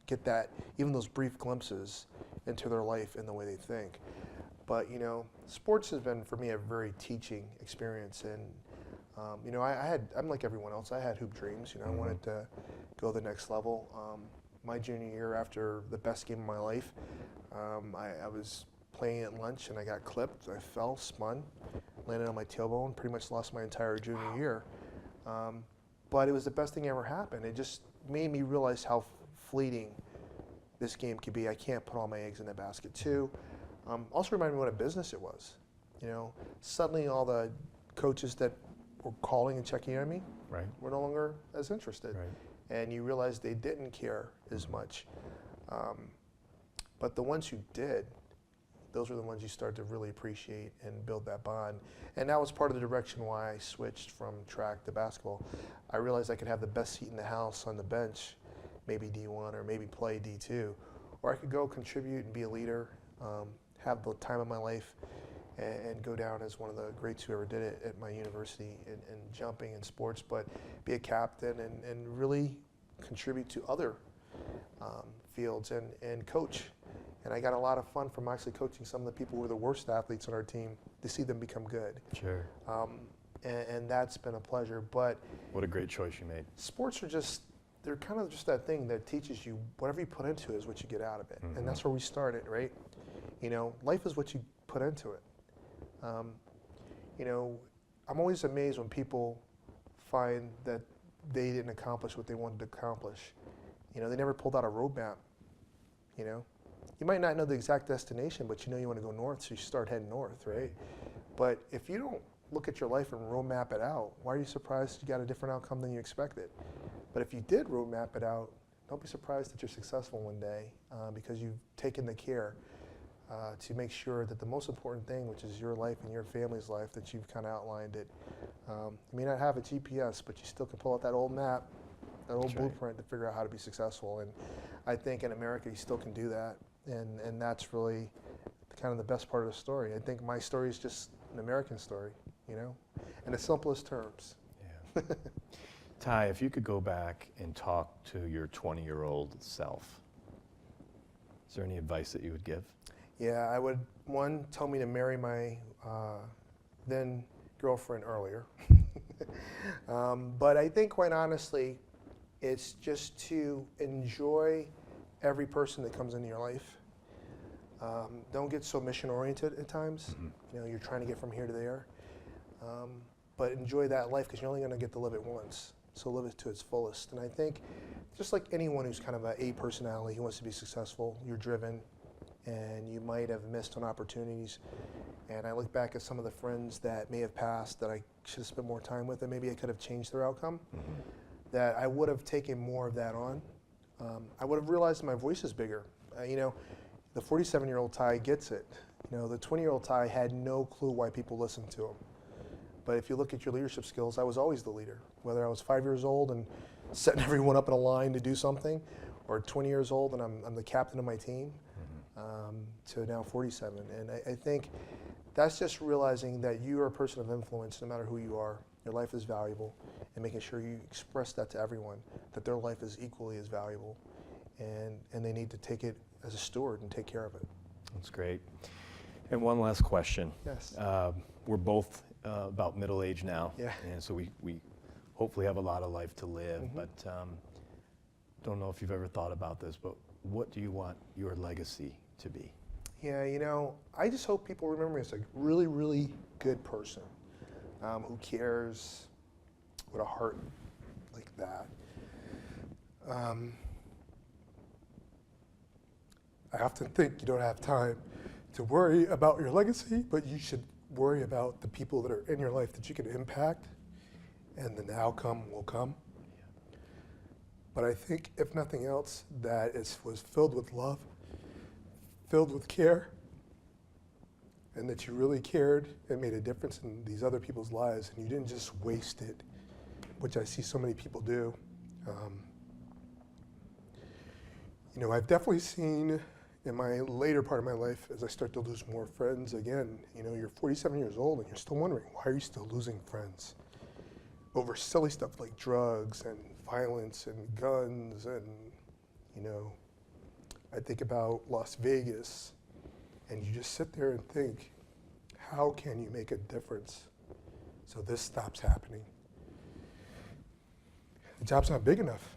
get that, even those brief glimpses into their life and the way they think. But, you know, sports has been, for me, a very teaching experience. And, you know, I'm like everyone else. I had hoop dreams. You know, I wanted to go the next level. My junior year, after the best game of my life, I was playing at lunch and I got clipped. I fell, spun, landed on my tailbone, pretty much lost my entire junior year. But it was the best thing ever happened. It just made me realize how fleeting this game could be. I can't put all my eggs in that basket too. Also reminded me what a business it was. You know, suddenly all the coaches that were calling and checking on me were no longer as interested. And you realize they didn't care as much. But the ones who did, those were the ones you start to really appreciate and build that bond. And that was part of the direction why I switched from track to basketball. I realized I could have the best seat in the house on the bench, maybe D1 or maybe play D2, or I could go contribute and be a leader, have the time of my life, and go down as one of the greats who ever did it at my university in jumping and sports, but be a captain and really contribute to other fields and coach. And I got a lot of fun from actually coaching some of the people who were the worst athletes on our team to see them become good. Sure. And that's been a pleasure. But what a great choice you made. Sports are they're kind of just that thing that teaches you whatever you put into it is what you get out of it. And that's where we started, right? You know, life is what you put into it. You know, I'm always amazed when people find that they didn't accomplish what they wanted to accomplish. You know, they never pulled out a roadmap, you know? You might not know the exact destination, but you know you want to go north, so you start heading north, right? But if you don't look at your life and roadmap it out, why are you surprised you got a different outcome than you expected? But if you did roadmap it out, don't be surprised that you're successful one day because you've taken the care to make sure that the most important thing, which is your life and your family's life, that you've kind of outlined it. You may not have a GPS, but you still can pull out that old map, that old blueprint to figure out how to be successful. And I think in America, you still can do that. And that's really kind of the best part of the story. I think my story is just an American story, you know, in the simplest terms. Yeah. Ty, if you could go back and talk to your 20-year-old self, is there any advice that you would give? Yeah, I would, one, tell me to marry my then girlfriend earlier. But I think, quite honestly, it's just to enjoy every person that comes into your life. Don't get so mission-oriented at times. You know, you're trying to get from here to there. But enjoy that life because you're only going to get to live it once. So live it to its fullest. And I think, just like anyone who's kind of an A personality who wants to be successful, you're driven, and you might have missed on opportunities. And I look back at some of the friends that may have passed that I should have spent more time with, and maybe I could have changed their outcome, that I would have taken more of that on. I would have realized my voice is bigger. The 47-year-old Ty gets it. The 20-year-old Ty had no clue why people listened to him. But if you look at your leadership skills, I was always the leader. Whether I was 5 years old and setting everyone up in a line to do something, or 20 years old and I'm the captain of my team, to now 47. And I think that's just realizing that you are a person of influence no matter who you are. Your life is valuable, and making sure you express that to everyone, that their life is equally as valuable, and they need to take it as a steward and take care of it. That's great. And one last question. Yes. We're both about middle age now, Yeah. and so we hopefully have a lot of life to live, but don't know if you've ever thought about this, but what do you want your legacy to be? Yeah, I just hope people remember me as a really, really good person who cares, with a heart like that. I often think you don't have time to worry about your legacy, but you should worry about the people that are in your life that you can impact, and then the outcome will come. But I think, if nothing else, that it was filled with love, filled with care, and that you really cared and made a difference in these other people's lives, and you didn't just waste it, which I see so many people do. I've definitely seen in my later part of my life, as I start to lose more friends again, you're 47 years old and you're still wondering, why are you still losing friends? Over silly stuff like drugs and violence and guns, and I think about Las Vegas, and you just sit there and think, how can you make a difference so this stops happening? The job's not big enough,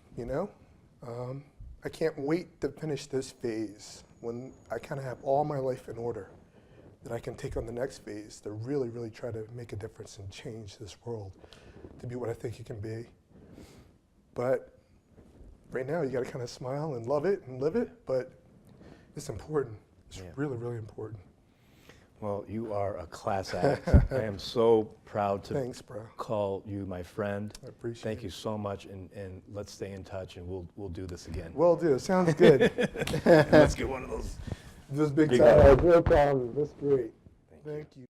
I can't wait to finish this phase when I kind of have all my life in order, that I can take on the next phase to really, really try to make a difference and change this world to be what I think it can be. But right now, you got to kind of smile and love it and live it, but it's important. It's really, really important. Well, you are a class act. I am so proud to Thanks, bro. call you my friend. I appreciate Thank it. you so much, and let's stay in touch, and we'll do this again. Will do. Sounds good. Let's get one of those. This big Big time. hug. No problem. That's great. Thank you.